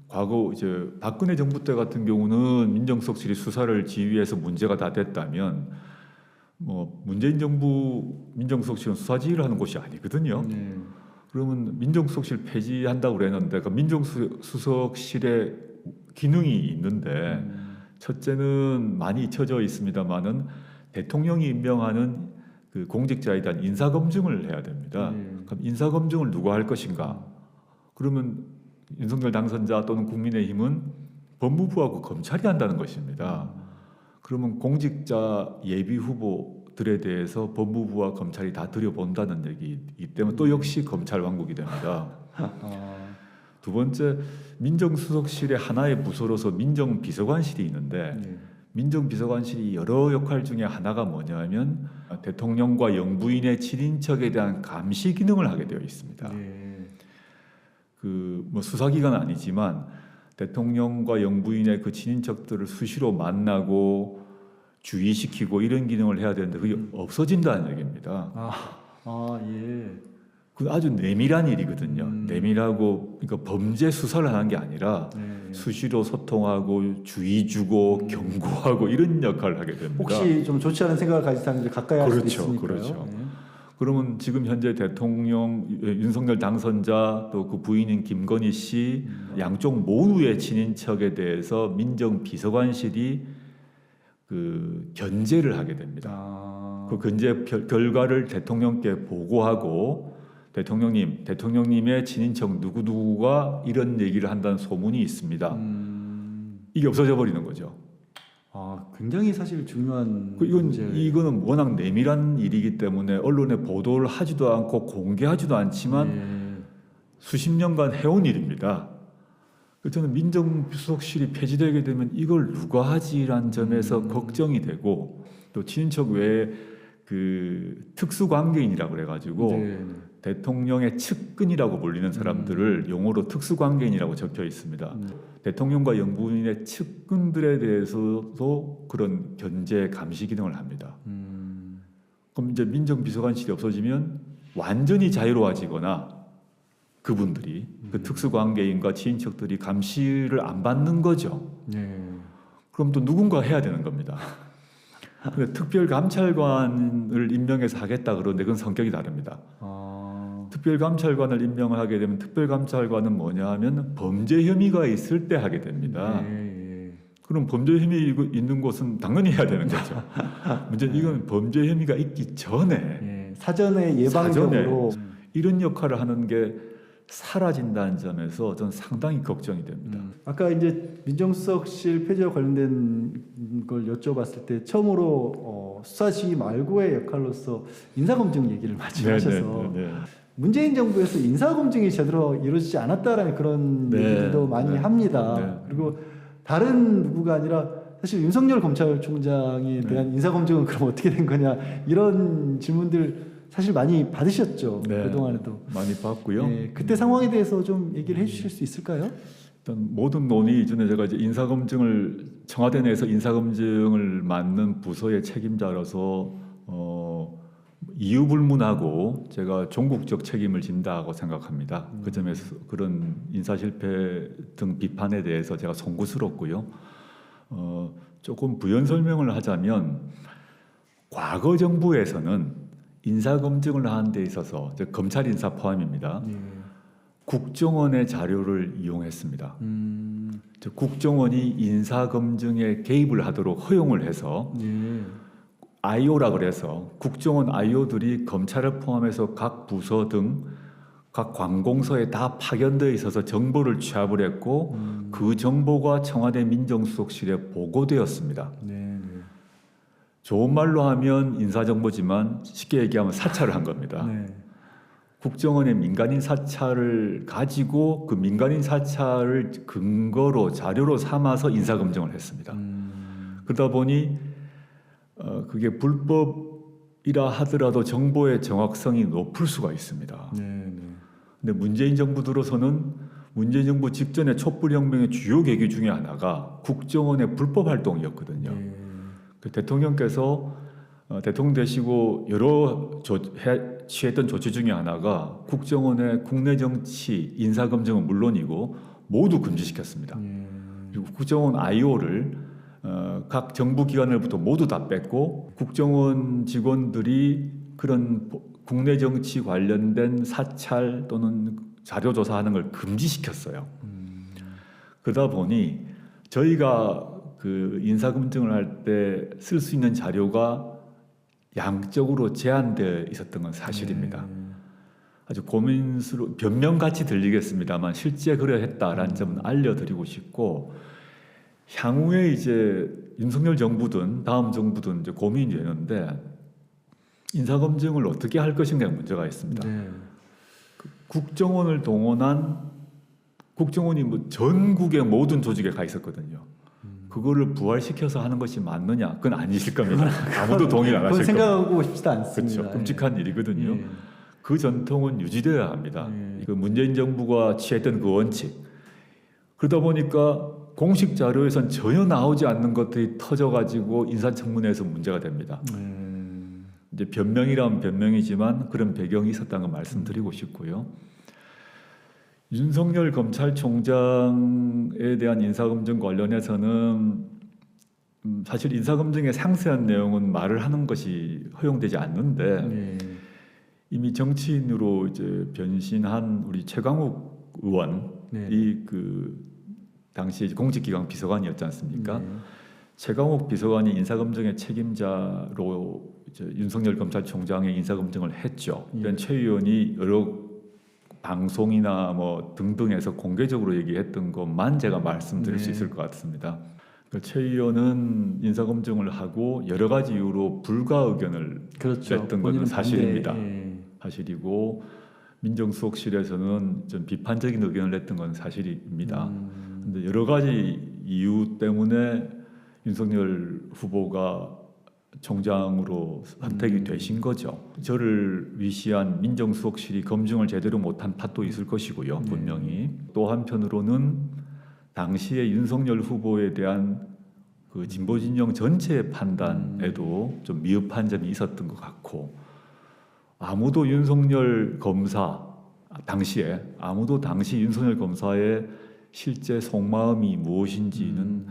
과거 이제 박근혜 정부 때 같은 경우는 민정수석실이 수사를 지휘해서 문제가 다 됐다면 뭐 문재인 정부 민정수석실은 수사지휘를 하는 곳이 아니거든요. 그러면 민정수석실 폐지한다고 그랬는데 그 민정수석실의 기능이 있는데 첫째는 많이 잊혀져 있습니다만은 대통령이 임명하는 그 공직자에 대한 인사검증을 해야 됩니다. 그럼 인사검증을 누가 할 것인가? 그러면 윤석열 당선자 또는 국민의힘은 법무부하고 검찰이 한다는 것입니다. 그러면 공직자 예비 후보들에 대해서 법무부와 검찰이 다 들여본다는 얘기이기 때문에 또 역시 검찰 왕국이 됩니다. 두 번째, 민정수석실의 하나의 부서로서 민정비서관실이 있는데 민정비서관실이 여러 역할 중에 하나가 뭐냐면 대통령과 영부인의 친인척에 대한 감시 기능을 하게 되어 있습니다. 그 뭐 수사기관은 아니지만 대통령과 영부인의 그 친인척들을 수시로 만나고 주의시키고 이런 기능을 해야 되는데 그게 없어진다는 얘기입니다. 예. 그 아주 내밀한 일이거든요. 내밀하고 그러니까 범죄 수사를 하는 게 아니라 수시로 소통하고 주의 주고 경고하고 이런 역할을 하게 됩니다. 혹시 좀 좋지 않은 생각을 가진 사람들 가까이 할 수도 있으니까요. 그렇죠. 그러면 지금 현재 대통령 윤석열 당선자 또 그 부인인 김건희 씨 양쪽 모두의 친인척에 대해서 민정비서관실이 그 견제를 하게 됩니다. 그 견제 결과를 대통령께 보고하고 대통령님의 친인척 누구누구가 이런 얘기를 한다는 소문이 있습니다. 이게 없어져 버리는 거죠. 굉장히 사실 중요한 문제. 이거는 워낙 내밀한 일이기 때문에 언론에 보도를 하지도 않고 공개하지도 않지만 수십 년간 해온 일입니다. 그래서 저는 민정수석실이 폐지되게 되면 이걸 누가 하지라는 점에서 걱정이 되고 또 친인척 외에 그 특수관계인이라고 그래가지고 대통령의 측근이라고 불리는 사람들을 용어로 특수관계인이라고 적혀 있습니다. 대통령과 영부인의 측근들에 대해서도 그런 견제 감시 기능을 합니다. 그럼 이제 민정비서관실이 없어지면 완전히 자유로워지거나 그분들이 그 특수관계인과 친인척들이 감시를 안 받는 거죠. 그럼 또 누군가 해야 되는 겁니다. 근데 특별감찰관을 임명해서 하겠다 그러는데 그건 성격이 다릅니다. 특별감찰관을 임명하게 되면 특별감찰관은 뭐냐 하면 범죄 혐의가 있을 때 하게 됩니다. 그럼 범죄 혐의 있는 곳은 당연히 해야 되는 거죠. 문제는 이건 범죄 혐의가 있기 전에 사전에 예방적으로 이런 역할을 하는 게 사라진다는 점에서 저는 상당히 걱정이 됩니다. 아까 이제 민정수석실 폐지와 관련된 걸 여쭤봤을 때 처음으로 수사지휘 말고의 역할로서 인사검증 얘기를 말씀하셔서 문재인 정부에서 인사검증이 제대로 이루어지지 않았다라는 그런 얘기들도 많이 합니다. 그리고 다른 누구가 아니라 사실 윤석열 검찰총장에 대한 인사검증은 그럼 어떻게 된 거냐 이런 질문들 사실 많이 받으셨죠. 그동안에도 많이 받고요. 그때 상황에 대해서 좀 얘기를 해주실 수 있을까요? 일단 모든 논의 이전에 제가 이제 인사검증을 청와대 내에서 인사검증을 맡는 부서의 책임자로서 이유불문하고 제가 종국적 책임을 진다고 생각합니다. 그 점에서 그런 인사실패 등 비판에 대해서 제가 송구스럽고요. 조금 부연 설명을 하자면 과거 정부에서는 인사검증을 하는 데 있어서 검찰 인사 포함입니다. 국정원의 자료를 이용했습니다. 즉 국정원이 인사검증에 개입을 하도록 허용을 해서 IO라 그래서 국정원 IO들이 검찰을 포함해서 각 부서 등 각 관공서에 다 파견되어 있어서 정보를 취합을 했고 그 정보가 청와대 민정수석실에 보고되었습니다. 좋은 말로 하면 인사정보지만 쉽게 얘기하면 사찰을 한 겁니다. 국정원의 민간인 사찰을 가지고 그 민간인 사찰을 근거로 자료로 삼아서 인사검증을 했습니다. 그러다 보니 그게 불법이라 하더라도 정보의 정확성이 높을 수가 있습니다. 근데 문재인 정부 들어서는 문재인 정부 직전에 촛불혁명의 주요 계기 중에 하나가 국정원의 불법 활동이었거든요. 그 대통령께서 대통령 되시고 여러 취했던 조치 중에 하나가 국정원의 국내 정치 인사검증은 물론이고 모두 금지시켰습니다. 그리고 국정원 IO를 각 정부 기관으로부터 모두 다 뺐고 국정원 직원들이 그런 국내 정치 관련된 사찰 또는 자료 조사하는 걸 금지시켰어요. 그러다 보니 저희가 그 인사검증을 할 때 쓸 수 있는 자료가 양적으로 제한되어 있었던 건 사실입니다. 아주 고민스러운 변명같이 들리겠습니다만 실제 그러했다라는 점은 알려드리고 싶고 향후에 이제 윤석열 정부든 다음 정부든 이제 고민이 되는데 인사검증을 어떻게 할 것인가에 문제가 있습니다. 그 국정원을 동원한 국정원이 뭐 전국의 모든 조직에 가 있었거든요. 그거를 부활시켜서 하는 것이 맞느냐? 그건 아니실 겁니다. 아무도 동의 안 하실 겁니다. 생각하고 싶지도 않습니다. 그렇죠. 끔찍한 일이거든요. 그 전통은 유지되어야 합니다. 그 문재인 정부가 취했던 그 원칙. 그러다 보니까 공식 자료에선 전혀 나오지 않는 것들이 터져가지고 인사청문회에서 문제가 됩니다. 이제 변명이라면 변명이지만 그런 배경이 있었다는 걸 말씀드리고 싶고요. 윤석열 검찰총장에 대한 인사검증 관련해서는 사실 인사검증의 상세한 내용은 말을 하는 것이 허용되지 않는데 이미 정치인으로 이제 변신한 우리 최강욱 의원이 그 당시 공직기강 비서관이었지 않습니까? 최강욱 비서관이 인사검증의 책임자로 이제 윤석열 검찰총장의 인사검증을 했죠. 이런 최 의원이 여러 방송이나 뭐 등등에서 공개적으로 얘기했던 것만 제가 말씀드릴 수 있을 것 같습니다. 최 의원은 인사검증을 하고 여러 가지 이유로 불가 의견을 냈던 것은 사실입니다. 사실이고 민정수석실에서는 좀 비판적인 의견을 냈던 건 사실입니다. 그런데 여러 가지 이유 때문에 윤석열 후보가 총장으로 선택이 되신 거죠. 저를 위시한 민정수석실이 검증을 제대로 못한 탓도 있을 것이고요. 분명히. 또 한편으로는 당시에 윤석열 후보에 대한 그 진보진영 전체의 판단에도 좀 미흡한 점이 있었던 것 같고 아무도 윤석열 검사 당시에 아무도 당시 윤석열 검사의 실제 속마음이 무엇인지는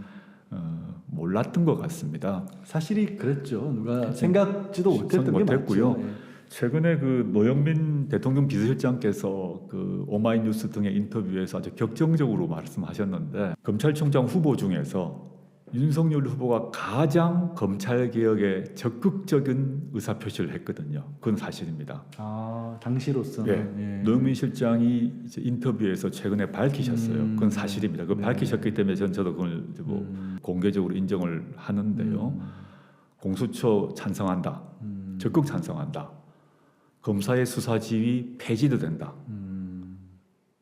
몰랐던 것 같습니다. 사실이 그랬죠. 누가 생각지도 못했던 게 못했고요. 맞죠. 최근에 그 노영민 대통령 비서실장께서 그 오마이뉴스 등의 인터뷰에서 아주 격정적으로 말씀하셨는데 검찰총장 후보 중에서 윤석열 후보가 가장 검찰 개혁에 적극적인 의사 표시를 했거든요. 그건 사실입니다. 아, 당시로서는 예. 노영민 실장이 이제 인터뷰에서 최근에 밝히셨어요. 그건 사실입니다. 그 네. 밝히셨기 때문에 저도 그걸 이제 뭐 공개적으로 인정을 하는데요. 공수처 찬성한다. 적극 찬성한다. 검사의 수사 지휘 폐지도 된다.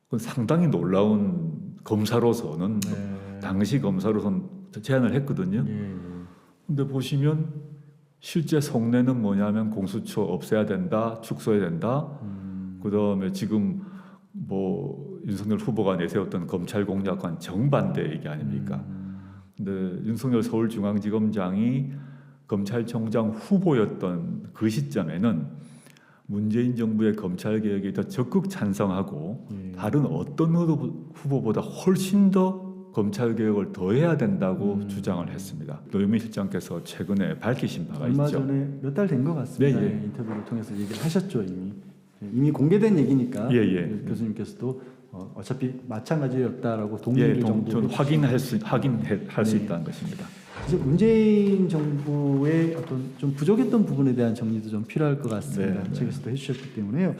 그건 상당히 놀라운 검사로서는 네. 당시 검사로서는 제안을 했거든요. 예. 근데 보시면 실제 속내는 뭐냐면 공수처 없애야 된다, 축소해야 된다. 그다음에 지금 뭐 윤석열 후보가 내세웠던 검찰 공약과는 정반대 얘기 아닙니까? 근데 윤석열 서울중앙지검장이 검찰총장 후보였던 그 시점에는 문재인 정부의 검찰 개혁에 더 적극 찬성하고 다른 어떤 후보보다 훨씬 더 검찰 개혁을 더 해야 된다고 주장을 했습니다. 노영민 실장께서 최근에 밝히신 바가 얼마 있죠. 전에 몇 달 된 것 같습니다. 네, 예. 인터뷰를 통해서 얘기를 하셨죠 이미 공개된 얘기니까 예. 교수님께서도 어차피 마찬가지였다라고 동의를 정도 저는 확인할 수 네. 있다는 것입니다. 이제 문재인 정부의 어떤 좀 부족했던 부분에 대한 정리도 좀 필요할 것 같습니다. 네. 책에서도 해주셨기 때문에요.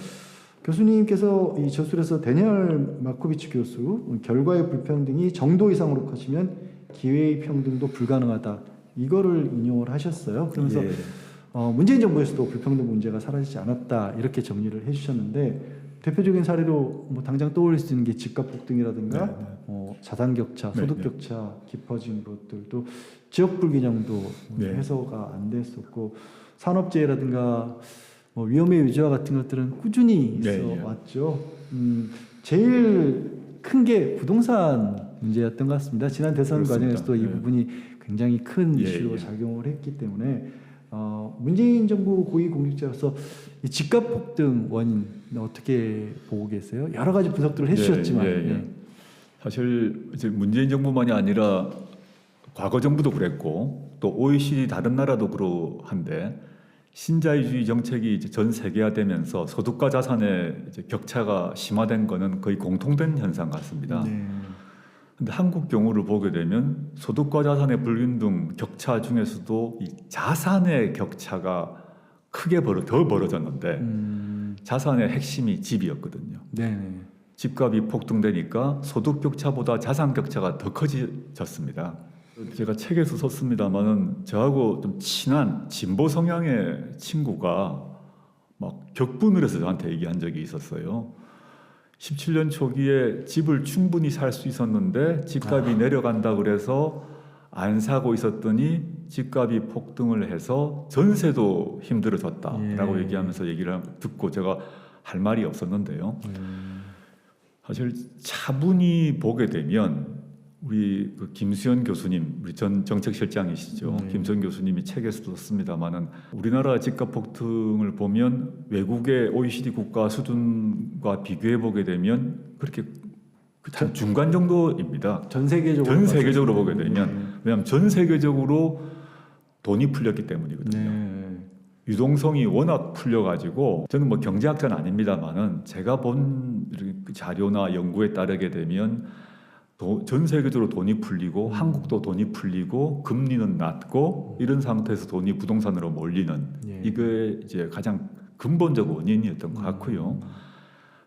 교수님께서 이 저술에서 데니얼 마코비치 교수 결과의 불평등이 정도 이상으로 커지면 기회의 평등도 불가능하다. 이거를 인용을 하셨어요. 그러면서 예. 문재인 정부에서도 불평등 문제가 사라지지 않았다 이렇게 정리를 해주셨는데 대표적인 사례로 뭐 당장 떠올릴 수 있는 게 집값 폭등이라든가 자산 격차, 소득 격차 깊어진 것들도 지역 불균형도 해소가 안 됐었고 산업재해라든가 뭐 위험의 유지와 같은 것들은 꾸준히 있어 왔죠. 제일 큰 게 부동산 문제였던 것 같습니다. 지난 대선 그렇습니다. 과정에서도 이 부분이 굉장히 큰 이슈로 작용을 했기 때문에 문재인 정부 고위공직자로서 이 집값 폭등 원인 어떻게 보고 계세요? 여러 가지 분석들을 해주셨지만 사실 이제 문재인 정부만이 아니라 과거 정부도 그랬고 또 OECD 다른 나라도 그러한데 신자유주의 정책이 이제 전 세계화되면서 소득과 자산의 이제 격차가 심화된 거는 거의 공통된 현상 같습니다. 근데 한국 경우를 보게 되면 소득과 자산의 불균등 격차 중에서도 이 자산의 격차가 크게 더 벌어졌는데 자산의 핵심이 집이었거든요. 집값이 폭등되니까 소득 격차보다 자산 격차가 더 커졌습니다. 제가 책에서 썼습니다만은 저하고 좀 친한 진보 성향의 친구가 막 격분을 해서 저한테 얘기한 적이 있었어요. 17년 초기에 집을 충분히 살 수 있었는데 집값이 내려간다 그래서 안 사고 있었더니 집값이 폭등을 해서 전세도 힘들어졌다라고 얘기하면서 얘기를 듣고 제가 할 말이 없었는데요. 사실 차분히 보게 되면 우리 그 김수현 교수님, 우리 전 정책실장이시죠. 김수현 교수님이 책에서도 썼습니다만은 우리나라 집값 폭등을 보면 외국의 OECD 국가 수준과 비교해 보게 되면 그렇게 한 중간 정도입니다. 전 세계적으로 보게 되면 왜냐하면 전 세계적으로 돈이 풀렸기 때문이거든요. 유동성이 워낙 풀려가지고 저는 뭐 경제학자는 아닙니다만은 제가 본 자료나 연구에 따르게 되면 전 세계적으로 돈이 풀리고 한국도 돈이 풀리고 금리는 낮고 이런 상태에서 돈이 부동산으로 몰리는 이게 이제 가장 근본적 원인이었던 것 같고요.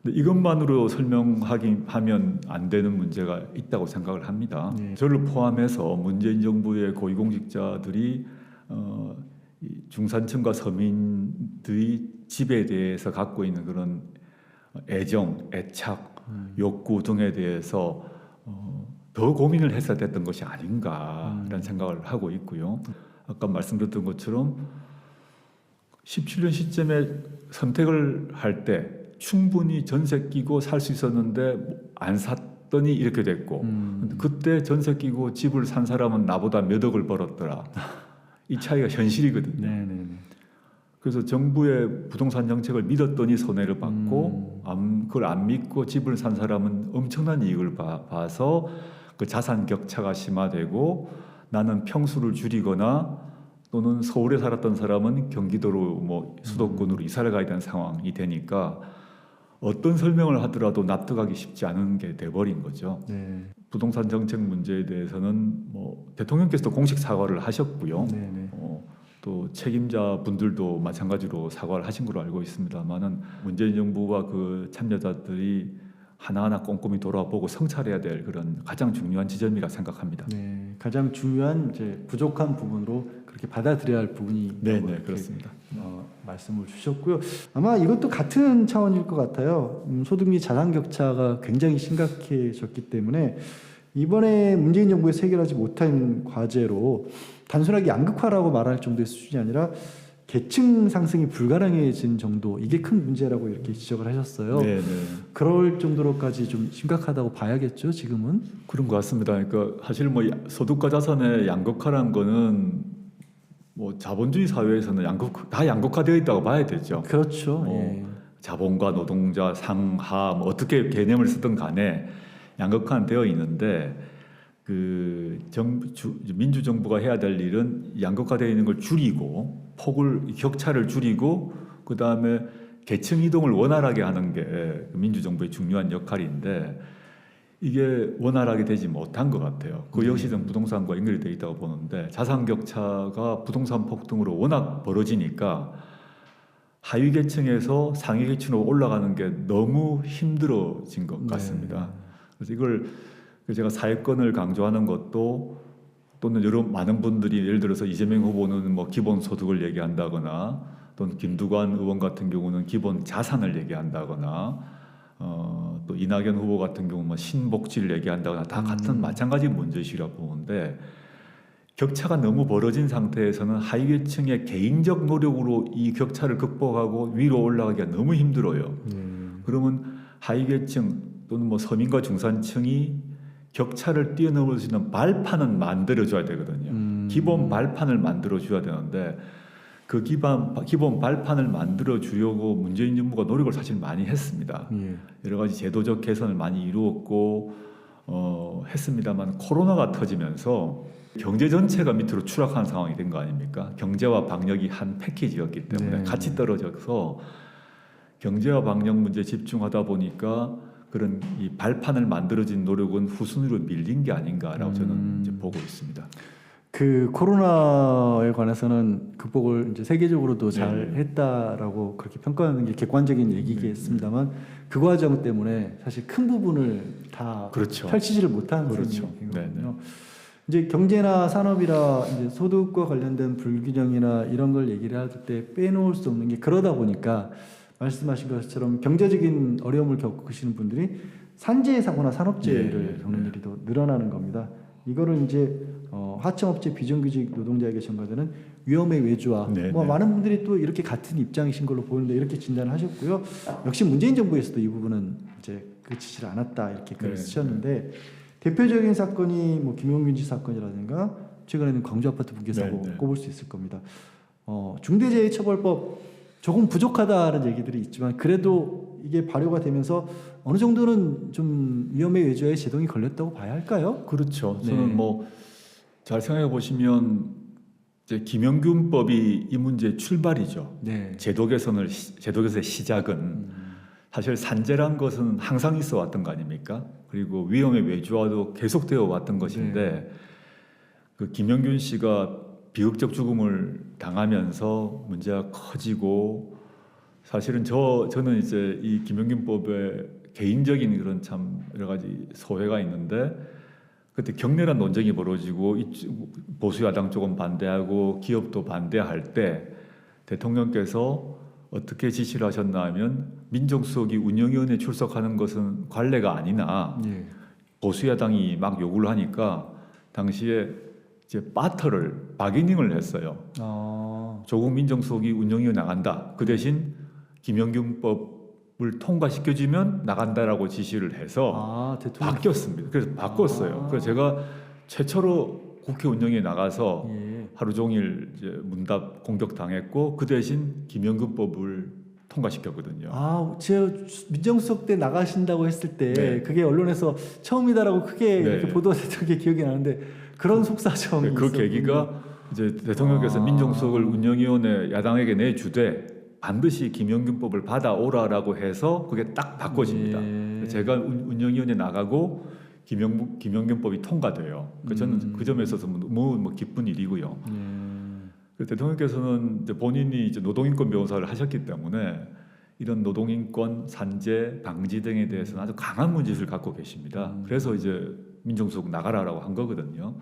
근데 이것만으로 설명하면 안 되는 문제가 있다고 생각을 합니다. 저를 포함해서 문재인 정부의 고위공직자들이 이 중산층과 서민들이 집에 대해서 갖고 있는 그런 애정, 애착, 욕구 등에 대해서 더 고민을 했어야 됐던 것이 아닌가라는 생각을 하고 있고요. 아까 말씀드렸던 것처럼 17년 시점에 선택을 할 때 충분히 전세 끼고 살 수 있었는데 안 샀더니 이렇게 됐고 그때 전세 끼고 집을 산 사람은 나보다 몇 억을 벌었더라. 이 차이가 현실이거든요. 그래서 정부의 부동산 정책을 믿었더니 손해를 받고 그걸 안 믿고 집을 산 사람은 엄청난 이익을 봐서 그 자산 격차가 심화되고 나는 평수를 줄이거나 또는 서울에 살았던 사람은 경기도로 뭐 수도권으로 이사를 가야 되는 상황이 되니까 어떤 설명을 하더라도 납득하기 쉽지 않은 게 돼버린 거죠. 네. 부동산 정책 문제에 대해서는 뭐 대통령께서도 공식 사과를 하셨고요. 네. 또 책임자 분들도 마찬가지로 사과를 하신 걸로 알고 있습니다만은 문재인 정부와 그 참여자들이 하나하나 꼼꼼히 돌아보고 성찰해야 될 그런 가장 중요한 지점이라 생각합니다. 네, 가장 중요한 이제 부족한 부분으로 그렇게 받아들여야 할 부분이 네, 있다고 네, 이렇게, 그렇습니다. 말씀을 주셨고요. 아마 이것도 같은 차원일 것 같아요. 소득 및 자산 격차가 굉장히 심각해졌기 때문에 이번에 문재인 정부에서 해결하지 못한 과제로 단순하게 양극화라고 말할 정도의 수준이 아니라 계층 상승이 불가능해진 정도, 이게 큰 문제라고 이렇게 지적을 하셨어요. 네, 네. 그럴 정도로까지 좀 심각하다고 봐야겠죠, 지금은? 그런 것 같습니다. 그러니까 사실 뭐 소득과 자산의 양극화라는 거는 뭐 자본주의 사회에서는 다 양극화되어 있다고 봐야 되죠. 그렇죠. 예. 자본과 노동자, 상하 뭐 어떻게 개념을 쓰든 간에 양극화는 되어 있는데 그 민주 정부가 해야 될 일은 양극화되어 있는 걸 줄이고 격차를 줄이고 그 다음에 계층 이동을 원활하게 하는 게 민주 정부의 중요한 역할인데 이게 원활하게 되지 못한 것 같아요. 그 역시 좀 부동산과 연결이 되어 있다고 보는데 자산 격차가 부동산 폭등으로 워낙 벌어지니까 하위 계층에서 상위 계층으로 올라가는 게 너무 힘들어진 것 같습니다. 그래서 이걸 제가 사회권을 강조하는 것도 또는 여러 많은 분들이 예를 들어서 이재명 후보는 뭐 기본 소득을 얘기한다거나 또는 김두관 의원 같은 경우는 기본 자산을 얘기한다거나 또 이낙연 후보 같은 경우 뭐 신복지를 얘기한다거나 다 같은 마찬가지 문제시라고 보는데 격차가 너무 벌어진 상태에서는 하위계층의 개인적 노력으로 이 격차를 극복하고 위로 올라가기가 너무 힘들어요. 그러면 하위계층 또는 뭐 서민과 중산층이 격차를 뛰어넘을 수 있는 발판은 만들어줘야 되거든요. 기본 발판을 만들어줘야 되는데 그 기본 발판을 만들어주려고 문재인 정부가 노력을 사실 많이 했습니다. 여러 가지 제도적 개선을 많이 이루었고 했습니다만 코로나가 터지면서 경제 전체가 밑으로 추락한 상황이 된 거 아닙니까? 경제와 방역이 한 패키지였기 때문에 같이 떨어져서 경제와 방역 문제에 집중하다 보니까 그런 이 발판을 만들어진 노력은 후순위로 밀린 게 아닌가라고 저는 이제 보고 있습니다. 그 코로나에 관해서는 극복을 이제 세계적으로도 잘 했다라고 그렇게 평가하는 게 객관적인 얘기겠습니다만 그 과정 때문에 사실 큰 부분을 다 펼치지를 못한 상황이거든요. 이제 경제나 산업이라 이제 소득과 관련된 불균형이나 이런 걸 얘기를 할 때 빼놓을 수 없는 게 그러다 보니까 말씀하신 것처럼 경제적인 어려움을 겪으시는 분들이 산재 사고나 산업재해를 겪는 일이 더 늘어나는 겁니다. 이거를 이제 하청업체 비정규직 노동자에게 전가되는 위험의 외주화. 뭐 많은 분들이 또 이렇게 같은 입장이신 걸로 보이는데 이렇게 진단을 하셨고요. 역시 문재인 정부에서도 이 부분은 이제 그치질 않았다 이렇게 글을 쓰셨는데 대표적인 사건이 뭐 김용균 씨 사건이라든가 최근에는 광주 아파트 붕괴 사고 꼽을 수 있을 겁니다. 중대재해처벌법 조금 부족하다는 얘기들이 있지만 그래도 이게 발효가 되면서 어느 정도는 좀 위험의 외주화에 제동이 걸렸다고 봐야 할까요? 그렇죠. 저는 뭐 잘 생각해 보시면 이제 김영균법이 이 문제의 출발이죠. 제도 개선의 시작은 사실 산재란 것은 항상 있어 왔던 거 아닙니까? 그리고 위험의 외주화도 계속되어 왔던 것인데 그 김영균 씨가 비극적 죽음을 당하면서 문제가 커지고 사실은 저는 이제 이 김영균법에 개인적인 그런 참 여러 가지 소회가 있는데 그때 격렬한 논쟁이 벌어지고 보수 야당 쪽은 반대하고 기업도 반대할 때 대통령께서 어떻게 지시를 하셨나 하면 민정수석이 운영위원회에 출석하는 것은 관례가 아니나 보수 야당이 막 요구를 하니까 당시에 이제 바게닝을 했어요. 조국 민정수석이 운영위원회 나간다. 그 대신 김영균법을 통과시켜주면 나간다라고 지시를 해서 바뀌었습니다. 그래서 바꿨어요. 그래서 제가 최초로 국회 운영위에 나가서 하루 종일 이제 문답 공격 당했고 그 대신 김영균법을 통과시켰거든요. 제가 민정수석 때 나가신다고 했을 때 그게 언론에서 처음이다라고 크게 이렇게 보도됐던 게 기억이 나는데 그런 속사정이 그 계기가 이제 대통령께서 민정수석을 운영위원회 야당에게 내주되 반드시 김영균법을 받아오라라고 해서 그게 딱 바꿔집니다. 예. 제가 운영위원회 나가고 김영균법이 통과돼요. 저는 그 점에 있어서 너무 기쁜 일이고요. 대통령께서는 이제 본인이 이제 노동인권 변호사를 하셨기 때문에 이런 노동인권, 산재, 방지 등에 대해서는 아주 강한 문제를 갖고 계십니다. 그래서 이제 민정수석 나가라라고 한 거거든요.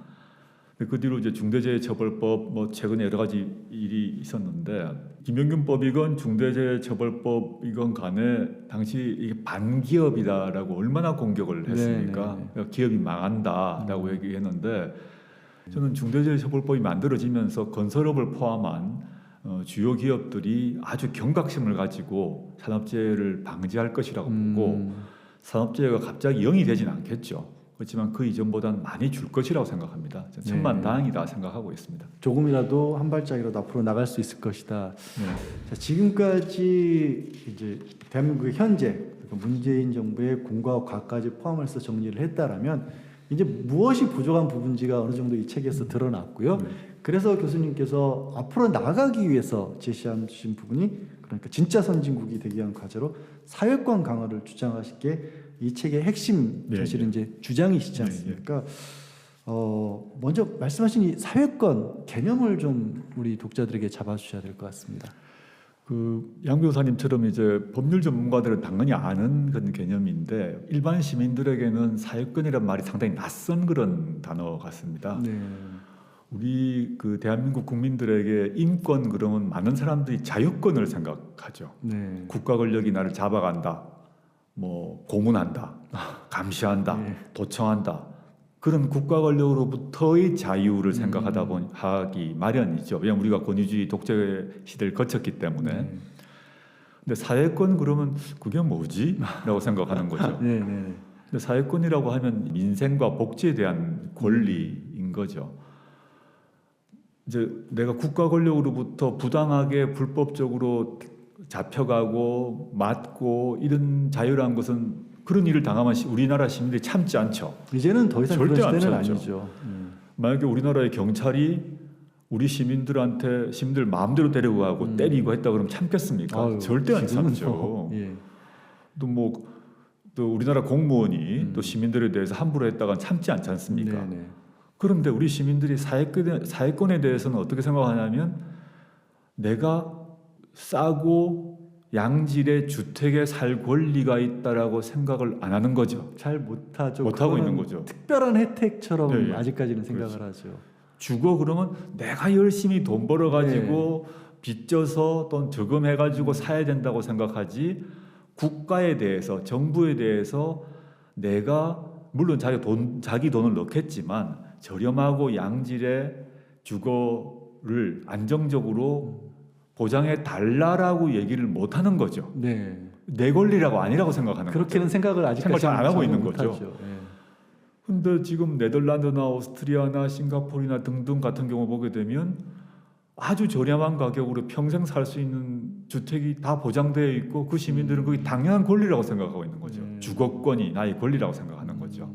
그 뒤로 이제 중대재해처벌법 뭐 최근에 여러 가지 일이 있었는데 김영균법이건 중대재해처벌법이건 간에 당시 이게 반기업이다라고 얼마나 공격을 했습니까? 그러니까 기업이 망한다라고 얘기했는데 저는 중대재해처벌법이 만들어지면서 건설업을 포함한 주요 기업들이 아주 경각심을 가지고 산업재해를 방지할 것이라고 보고 산업재해가 갑자기 0이 되진 않겠죠. 그렇지만 그 이전보다는 많이 줄 것이라고 생각합니다. 천만다행이다 생각하고 있습니다. 조금이라도 한 발짝이라도 앞으로 나갈 수 있을 것이다. 자, 지금까지 이제 대한민국의 현재 문재인 정부의 공과 과까지 포함해서 정리를 했다라면 이제 무엇이 부족한 부분인지가 어느 정도 이 책에서 드러났고요. 그래서 교수님께서 앞으로 나가기 위해서 제시하신 부분이 그러니까 진짜 선진국이 되기 위한 과제로 사회권 강화를 주장하실 게 이 책의 핵심 사실은 이제 주장이시지 않습니까? 먼저 말씀하신 이 사회권 개념을 좀 우리 독자들에게 잡아주셔야 될 것 같습니다. 양 변호사님처럼 이제 법률 전문가들은 당연히 아는 그런 개념인데 일반 시민들에게는 사회권이란 말이 상당히 낯선 그런 단어 같습니다. 우리 대한민국 국민들에게 인권 그러면 많은 사람들이 자유권을 생각하죠. 국가 권력이 나를 잡아간다, 뭐 고문한다, 감시한다, 도청한다. 그런 국가 권력으로부터의 자유를 생각하다 하기 마련이죠. 왜냐하면 우리가 권위주의 독재 시대를 거쳤기 때문에. 근데 사회권 그러면 그게 뭐지? 라고 생각하는 거죠. 근데 사회권이라고 하면 민생과 복지에 대한 권리인 거죠. 이제 내가 국가 권력으로부터 부당하게 불법적으로 잡혀가고 맞고 이런 자유라는 것은 그런 일을 당하면 우리나라 시민들이 참지 않죠. 이제는 더 이상 절대 그런 시대는 안 참죠. 아니죠. 만약에 우리나라의 경찰이 우리 시민들 마음대로 데리고 가고 때리고 했다 그러면 참겠습니까? 아유, 절대 안 참죠. 또 우리나라 공무원이 또 시민들에 대해서 함부로 했다가 참지 않지 않습니까? 그런데 우리 시민들이 사회권에 대해서는 어떻게 생각하냐면 내가 싸고 양질의 주택에 살 권리가 있다라고 생각을 안 하는 거죠. 잘 못하죠. 못하고 있는 거죠. 특별한 혜택처럼 네, 아직까지는 생각을 그렇죠. 하죠. 주거 그러면 내가 열심히 돈 벌어가지고 빚져서 돈 저금해가지고 사야 된다고 생각하지 국가에 대해서 정부에 대해서 내가 물론 자기 돈을 넣겠지만 저렴하고 양질의 주거를 안정적으로 보장해 달라라고 얘기를 못 하는 거죠. 내 권리라고 아니라고 생각하는 그렇게는 거죠. 생각을 아직까지 안 하고 있는 거죠. 못하죠. 근데 지금 네덜란드나 오스트리아나 싱가포르나 등등 같은 경우 보게 되면 아주 저렴한 가격으로 평생 살 수 있는 주택이 다 보장되어 있고 그 시민들은 그게 당연한 권리라고 생각하고 있는 거죠. 주거권이 나의 권리라고 생각하는 거죠.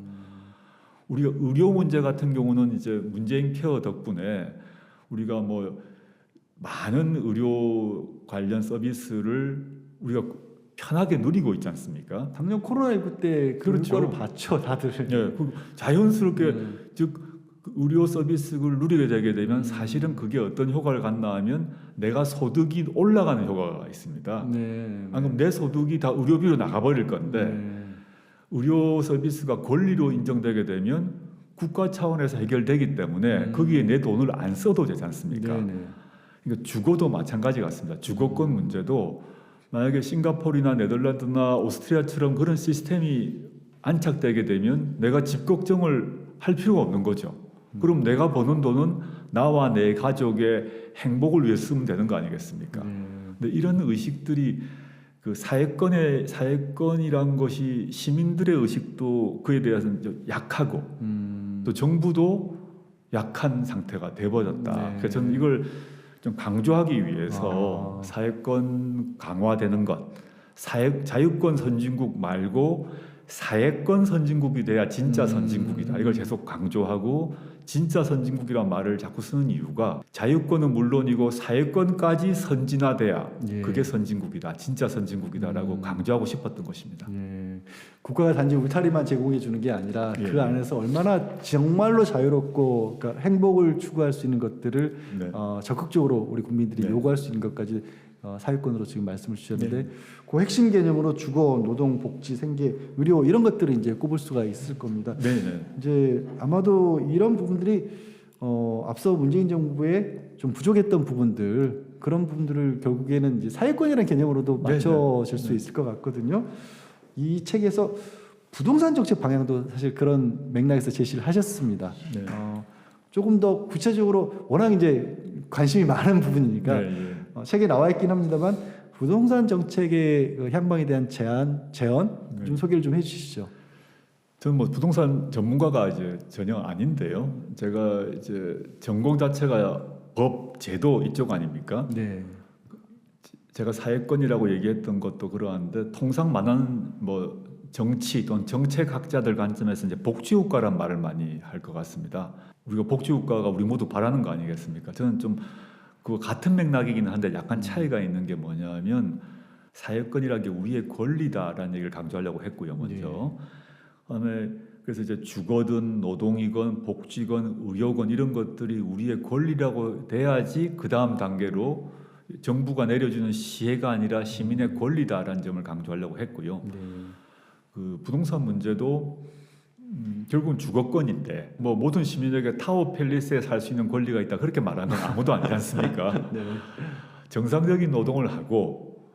우리가 의료 문제 같은 경우는 이제 문재인 케어 덕분에 우리가 뭐 많은 의료 관련 서비스를 우리가 편하게 누리고 있지 않습니까? 작년 코로나19 때 그 그렇죠. 효과를 봤죠, 다들. 자연스럽게 즉 의료 서비스를 누리게 되게 되면 사실은 그게 어떤 효과를 갖나 하면 내가 소득이 올라가는 효과가 있습니다. 그럼 내 소득이 다 의료비로 나가버릴 건데 의료 서비스가 권리로 인정되게 되면 국가 차원에서 해결되기 때문에 거기에 내 돈을 안 써도 되지 않습니까? 그러니까 주거도 마찬가지 같습니다. 주거권 문제도 만약에 싱가포르나 네덜란드나 오스트리아처럼 그런 시스템이 안착되게 되면 내가 집 걱정을 할 필요가 없는 거죠. 그럼 내가 버는 돈은 나와 내 가족의 행복을 위해 쓰면 되는 거 아니겠습니까? 근데 이런 의식들이 그 사회권이란 것이 시민들의 의식도 그에 대해서는 좀 약하고 또 정부도 약한 상태가 돼버렸다. 그래서 저는 이걸 좀 강조하기 위해서 사회권 강화되는 것, 자유권 선진국 말고 사회권 선진국이 돼야 진짜 선진국이다. 이걸 계속 강조하고 진짜 선진국이라는 말을 자꾸 쓰는 이유가 자유권은 물론이고 사회권까지 선진화돼야 그게 선진국이다. 진짜 선진국이다라고 강조하고 싶었던 것입니다. 국가가 단지 울타리만 제공해 주는 게 아니라 그 안에서 얼마나 정말로 자유롭고 그러니까 행복을 추구할 수 있는 것들을 적극적으로 우리 국민들이 요구할 수 있는 것까지 사회권으로 지금 말씀을 주셨는데 그 핵심 개념으로 주거, 노동, 복지, 생계, 의료 이런 것들을 이제 꼽을 수가 있을 겁니다. 이제 아마도 이런 부분들이 앞서 문재인 정부의 좀 부족했던 부분들 그런 부분들을 결국에는 이제 사회권이라는 개념으로도 맞춰질 수 있을 것 같거든요. 이 책에서 부동산 정책 방향도 사실 그런 맥락에서 제시를 하셨습니다. 조금 더 구체적으로 워낙 이제 관심이 많은 부분이니까 책에 나와 있긴 합니다만 부동산 정책의 그 향방에 대한 제안 좀 소개를 좀 해주시죠. 저는 뭐 부동산 전문가가 이제 전혀 아닌데요. 제가 이제 전공 자체가 법, 제도 이쪽 아닙니까? 제가 사회권이라고 얘기했던 것도 그러한데 통상 많은 뭐 정치 또는 정책학자들 관점에서 이제 복지국가란 말을 많이 할 것 같습니다. 우리가 복지국가가 우리 모두 바라는 거 아니겠습니까? 저는 좀 그 같은 맥락이긴 한데 약간 차이가 있는 게 뭐냐면 사회권이라는 게 우리의 권리다라는 얘기를 강조하려고 했고요. 먼저 그다음에 그래서 이제 주거든 노동이건 복지건 의료건 이런 것들이 우리의 권리라고 돼야지 그 다음 단계로 정부가 내려주는 시혜가 아니라 시민의 권리다라는 점을 강조하려고 했고요. 그 부동산 문제도 결국은 주거권인데 뭐 모든 시민에게 타워 팰리스에 살 수 있는 권리가 있다 그렇게 말하는 건 아무도 아니지 않습니까? 정상적인 노동을 하고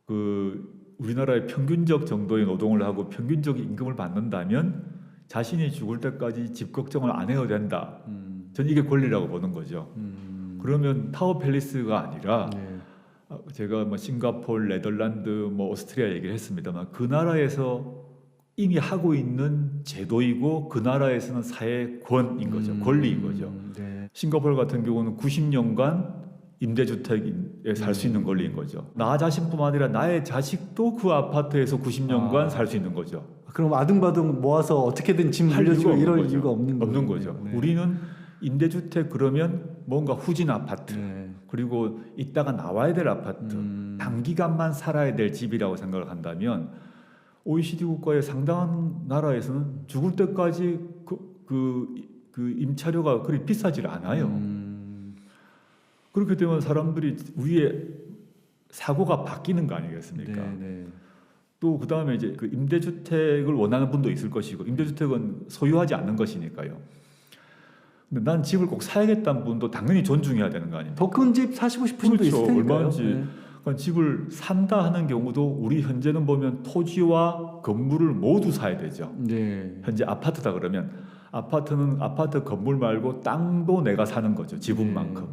그 우리나라의 평균적 정도의 노동을 하고 평균적 임금을 받는다면 자신이 죽을 때까지 집 걱정을 안 해도 된다. 전 이게 권리라고 보는 거죠. 그러면 타워 팰리스가 아니라 제가 뭐 싱가포르, 네덜란드, 뭐 오스트리아 얘기를 했습니다만 그 나라에서 이미 하고 있는 제도이고 그 나라에서는 사회권인 거죠. 권리인 거죠. 싱가포르 같은 경우는 90년간 임대주택에 살 수 있는 권리인 거죠. 나 자신뿐만 아니라 나의 자식도 그 아파트에서 90년간 살 수 있는 거죠. 그럼 아등바등 모아서 어떻게든 집 물려주고 이럴 이유가 없는 거죠. 우리는 임대주택 그러면 뭔가 후진 아파트 그리고 이따가 나와야 될 아파트 단기간만 살아야 될 집이라고 생각을 한다면 OECD 국가의 상당한 나라에서는 죽을 때까지 그 임차료가 그리 비싸질 않아요. 그렇게 되면 사람들이 우리의 사고가 바뀌는 거 아니겠습니까? 또 그 다음에 이제 그 임대주택을 원하는 분도 있을 것이고 임대주택은 소유하지 않는 것이니까요. 근데 난 집을 꼭 사야겠다는 분도 당연히 존중해야 되는 거 아닙니까? 더 큰 집 사시고 싶으신 분도 있을 테니까요. 얼마인지 그러니까 집을 산다 하는 경우도 우리 현재는 보면 토지와 건물을 모두 사야 되죠. 현재 아파트다 그러면 아파트는 아파트 건물 말고 땅도 내가 사는 거죠. 지분만큼.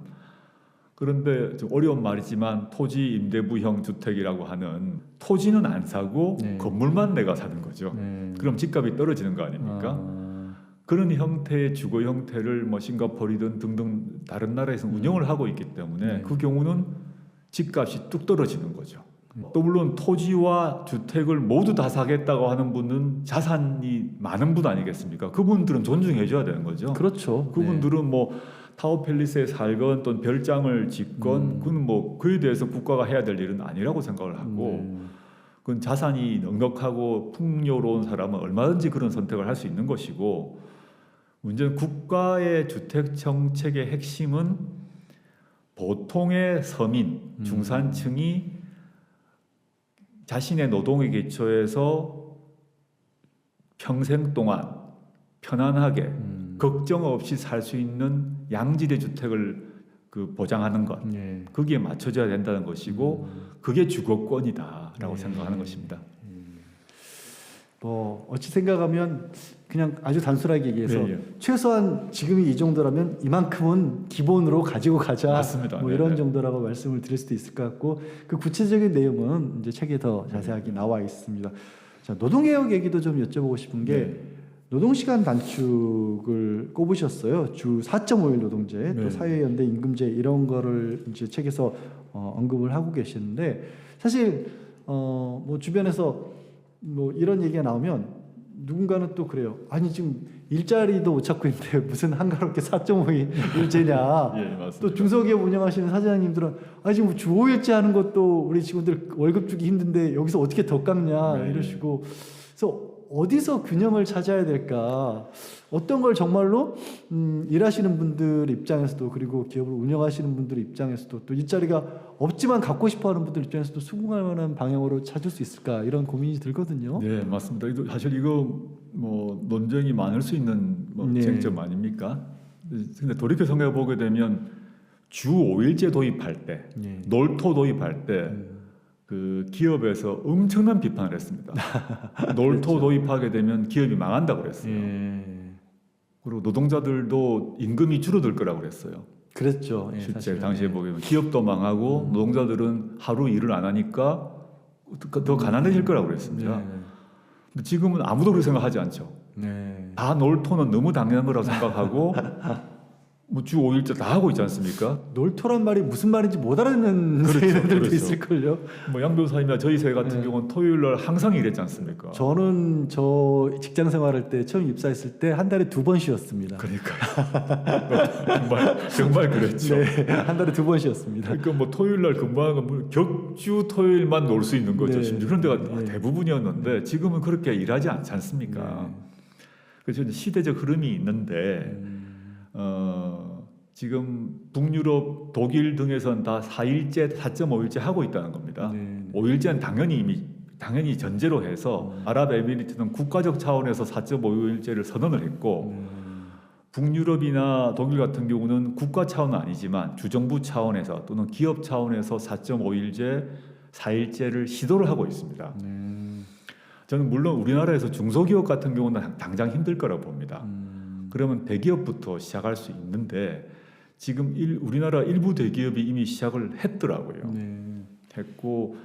그런데 좀 어려운 말이지만 토지 임대부형 주택이라고 하는 토지는 안 사고 건물만 내가 사는 거죠. 그럼 집값이 떨어지는 거 아닙니까? 그런 형태의 주거 형태를 뭐 싱가포르든 등등 다른 나라에서 운영을 하고 있기 때문에 그 경우는 집값이 뚝 떨어지는 거죠. 또 물론 토지와 주택을 모두 다 사겠다고 하는 분은 자산이 많은 분 아니겠습니까? 그분들은 존중해 줘야 되는 거죠. 그렇죠. 그분들은 뭐 타워 팰리스에 살건 또는 별장을 짓건 그건 뭐 그에 대해서 국가가 해야 될 일은 아니라고 생각을 하고 그건 자산이 넉넉하고 풍요로운 사람은 얼마든지 그런 선택을 할 수 있는 것이고 문제는 국가의 주택 정책의 핵심은 보통의 서민, 중산층이 자신의 노동에 기초해서 평생 동안 편안하게 걱정 없이 살 수 있는 양질의 주택을 그 보장하는 것, 거기에 맞춰져야 된다는 것이고 그게 주거권이다라고 생각하는 것입니다. 뭐 어찌 생각하면 그냥 아주 단순하게 얘기해서 최소한 지금이 이 정도라면 이만큼은 기본으로 가지고 가자. 맞습니다. 뭐 이런 정도라고 말씀을 드릴 수도 있을 것 같고 그 구체적인 내용은 이제 책에 더 자세하게 나와 있습니다. 자, 노동개혁 얘기도 좀 여쭤보고 싶은 게 노동시간 단축을 꼽으셨어요. 주 4.5일 노동제, 또 사회연대 임금제 이런 거를 이제 책에서 언급을 하고 계시는데 사실 뭐 주변에서 뭐 이런 얘기가 나오면 누군가는 또 그래요. 아니 지금 일자리도 못 찾고 있는데 무슨 한가롭게 4.5일제냐. 예, 맞습니다. 또 중소기업 운영하시는 사장님들은 아니 지금 주 5일제 하는 것도 우리 직원들 월급 주기 힘든데 여기서 어떻게 더 깎냐 네. 이러시고. 그래서 어디서 균형을 찾아야 될까? 어떤 걸 정말로 일하시는 분들 입장에서도 그리고 기업을 운영하시는 분들 입장에서도 또 일자리가 없지만 갖고 싶어하는 분들 입장에서도 수긍할 만한 방향으로 찾을 수 있을까 이런 고민이 들거든요. 네, 맞습니다. 사실 이거 뭐 논쟁이 많을 수 있는 뭐 네. 쟁점 아닙니까? 근데 돌이켜 생각해 보게 되면 주 5일제 도입할 때, 네. 놀토 도입할 때 그 기업에서 엄청난 비판을 했습니다. 놀토 그렇죠. 도입하게 되면 기업이 망한다고 그랬어요. 예. 그리고 노동자들도 임금이 줄어들 거라고 그랬어요. 그랬죠. 예, 실제 사실은. 당시에 보면 기업도 망하고 노동자들은 하루 일을 안 하니까 더 가난해질 거라고 그랬습니다. 네. 근데 지금은 아무도 그렇게 생각하지 않죠. 네. 다 놀토는 너무 당연한 거라고 생각하고 뭐 주 5일째 다 하고 있지 않습니까? 놀토란 말이 무슨 말인지 못 알아듣는 그렇죠, 세대들도 그렇죠. 있을걸요. 뭐 양 변호사님이나 저희 세대 같은 네. 경우는 토요일 날 항상 일했지 않습니까? 저는 저 직장 생활할 때 처음 입사했을 때 한 달에 2번 쉬었습니다. 그러니까요. 정말 그랬죠. 네, 한 달에 2번 쉬었습니다. 그러니까 뭐 토요일 날 근무하는 건 뭐 격주 토요일만 놀 수 있는 거죠. 네. 심지어 그런 데가 네. 대부분이었는데 지금은 그렇게 일하지 않지 않습니까? 네. 그래서 이제 시대적 흐름이 있는데 지금 북유럽, 독일 등에서는 다 4일제, 4.5일제 하고 있다는 겁니다. 네. 5일제는 당연히 전제로 해서 아랍에미리트는 국가적 차원에서 4.5일제를 선언을 했고 북유럽이나 독일 같은 경우는 국가 차원은 아니지만 주정부 차원에서 또는 기업 차원에서 4.5일제, 4일제를 시도를 하고 있습니다. 저는 물론 우리나라에서 중소기업 같은 경우는 당장 힘들 거라고 봅니다. 그러면 대기업부터 시작할 수 있는데 지금 우리나라 일부 대기업이 이미 시작을 했더라고요. 네. 했고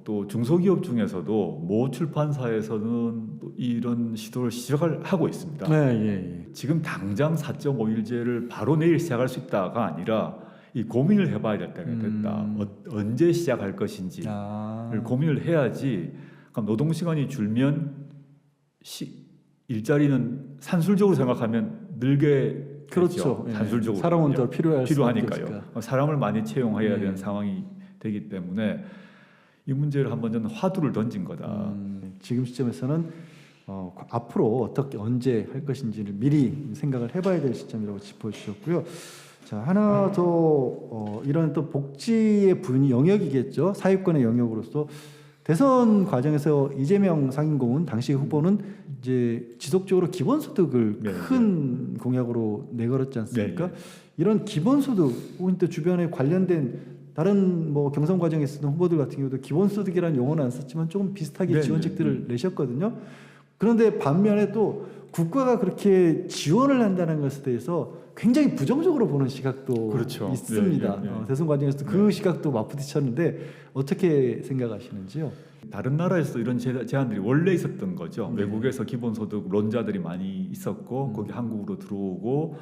또 중소기업 중에서도 모 출판사에서는 또 이런 시도를 시작을 하고 있습니다. 네, 예, 지금 당장 4.5일제를 바로 내일 시작할 수 있다가 아니라 이 고민을 해봐야 될 때가 됐다. 언제 시작할 것인지를 고민을 해야지. 그럼 노동 시간이 줄면 일자리는 산술적으로 생각하면 늘게 그렇죠. 되죠. 산술적으로 사람은 더 필요하니까요. 사람을 많이 채용해야 네. 되는 상황이 되기 때문에 이 문제를 한번 저는 화두를 던진 거다. 지금 시점에서는 앞으로 어떻게 언제 할 것인지를 미리 생각을 해봐야 될 시점이라고 짚어주셨고요. 자, 하나 더 이런 또 복지의 영역이겠죠. 사회권의 영역으로서 대선 과정에서 이재명 상임고문 당시 후보는 이제 지속적으로 기본소득을 네, 큰 공약으로 내걸었지 않습니까? 네, 이런 기본소득 혹은 또 주변에 관련된 다른 뭐 경선 과정에 쓰던 후보들 같은 경우도 기본소득이라는 용어는 안 썼지만 조금 비슷하게 네, 지원책들을 내셨거든요. 그런데 반면에 또 국가가 그렇게 지원을 한다는 것에 대해서 굉장히 부정적으로 보는 시각도 그렇죠. 있습니다. 네, 네, 네. 대선 과정에서도 그 시각도 맞부딪혔는데 어떻게 생각하시는지요? 다른 나라에서 이런 제안들이 원래 있었던 거죠. 네. 외국에서 기본소득론자들이 많이 있었고 거기 한국으로 들어오고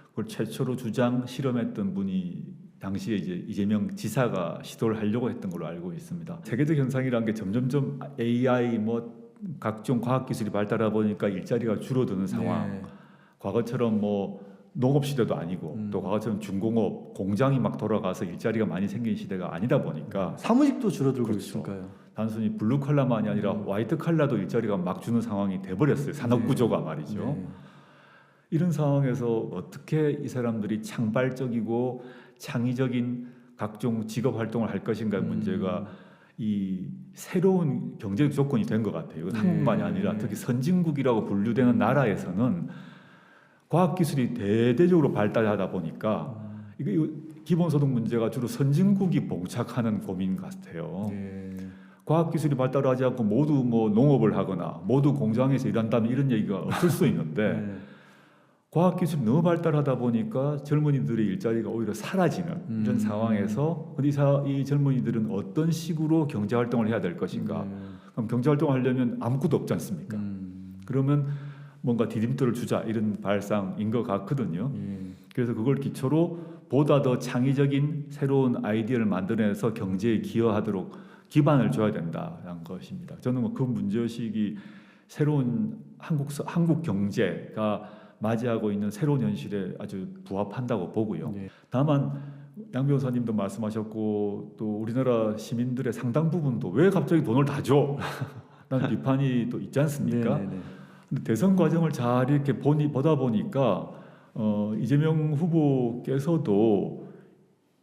그걸 최초로 주장 실험했던 분이 당시에 이제 이재명 지사가 시도를 하려고 했던 걸로 알고 있습니다. 세계적 현상이라는 게 점점점 AI 뭐 각종 과학기술이 발달하다 보니까 일자리가 줄어드는 상황. 네. 과거처럼 뭐 농업 시대도 아니고 또 과거처럼 중공업 공장이 막 돌아가서 일자리가 많이 생긴 시대가 아니다 보니까 사무직도 줄어들고 그렇죠. 있으니까요. 단순히 블루 칼라만이 아니라 화이트 칼라도 일자리가 막 주는 상황이 돼버렸어요. 산업 구조가 말이죠. 네. 이런 상황에서 어떻게 이 사람들이 창발적이고 창의적인 각종 직업 활동을 할 것인가 문제가 이 새로운 경제 조건이 된 것 같아요. 한국만이 아니라 특히 선진국이라고 분류되는 나라에서는 과학기술이 대대적으로 발달하다 보니까 이거 기본소득 문제가 주로 선진국이 봉착하는 고민 같아요. 과학기술이 발달하지 않고 모두 뭐 농업을 하거나 모두 공장에서 일한다면 이런 얘기가 없을 수 있는데 과학기술이 너무 발달하다 보니까 젊은이들의 일자리가 오히려 사라지는 이런 상황에서 이 젊은이들은 어떤 식으로 경제활동을 해야 될 것인가. 그럼 경제활동을 하려면 아무것도 없지 않습니까? 그러면 뭔가 디딤돌을 주자 이런 발상인 것 같거든요. 그래서 그걸 기초로 보다 더 창의적인 새로운 아이디어를 만들어내서 경제에 기여하도록 기반을 줘야 된다는 것입니다. 저는 뭐 그 문제의식이 새로운 한국 경제가 맞이하고 있는 새로운 현실에 아주 부합한다고 보고요. 네. 다만 양 변호사님도 말씀하셨고 또 우리나라 시민들의 상당 부분도 왜 갑자기 돈을 다 줘? 라는 비판이 또 있지 않습니까? 네. 근데 대선 과정을 잘 이렇게 보다 보니까 이재명 후보께서도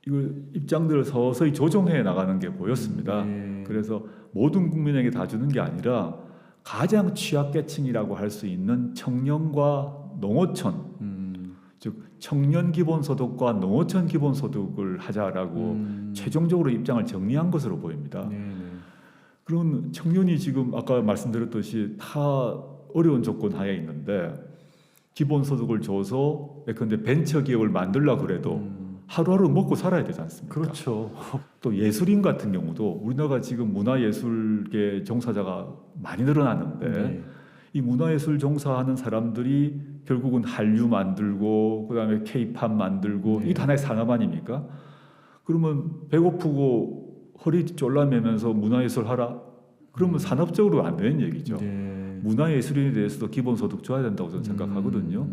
이걸 입장들을 서서히 조정해 나가는 게 보였습니다. 네. 그래서 모든 국민에게 다 주는 게 아니라 가장 취약계층이라고 할 수 있는 청년과 농어촌, 즉 청년 기본소득과 농어촌 기본소득을 하자라고 최종적으로 입장을 정리한 것으로 보입니다. 네. 그런 청년이 지금 아까 말씀드렸듯이 다 어려운 조건 하에 있는데 기본소득을 줘서 예컨대 벤처기업을 만들려고 그래도 하루하루 먹고 살아야 되지 않습니까? 그렇죠. 또 예술인 같은 경우도 우리나라가 지금 문화예술계 종사자가 많이 늘어났는데 네. 이 문화예술 종사하는 사람들이 결국은 한류 만들고 그다음에 K-팝 만들고 네. 이게 하나의 산업 아닙니까? 그러면 배고프고 허리 쫄라매면서 문화예술 하라? 그러면 산업적으로 안 되는 얘기죠. 네. 문화예술인에 대해서도 기본소득 줘야 된다고 저는 생각하거든요.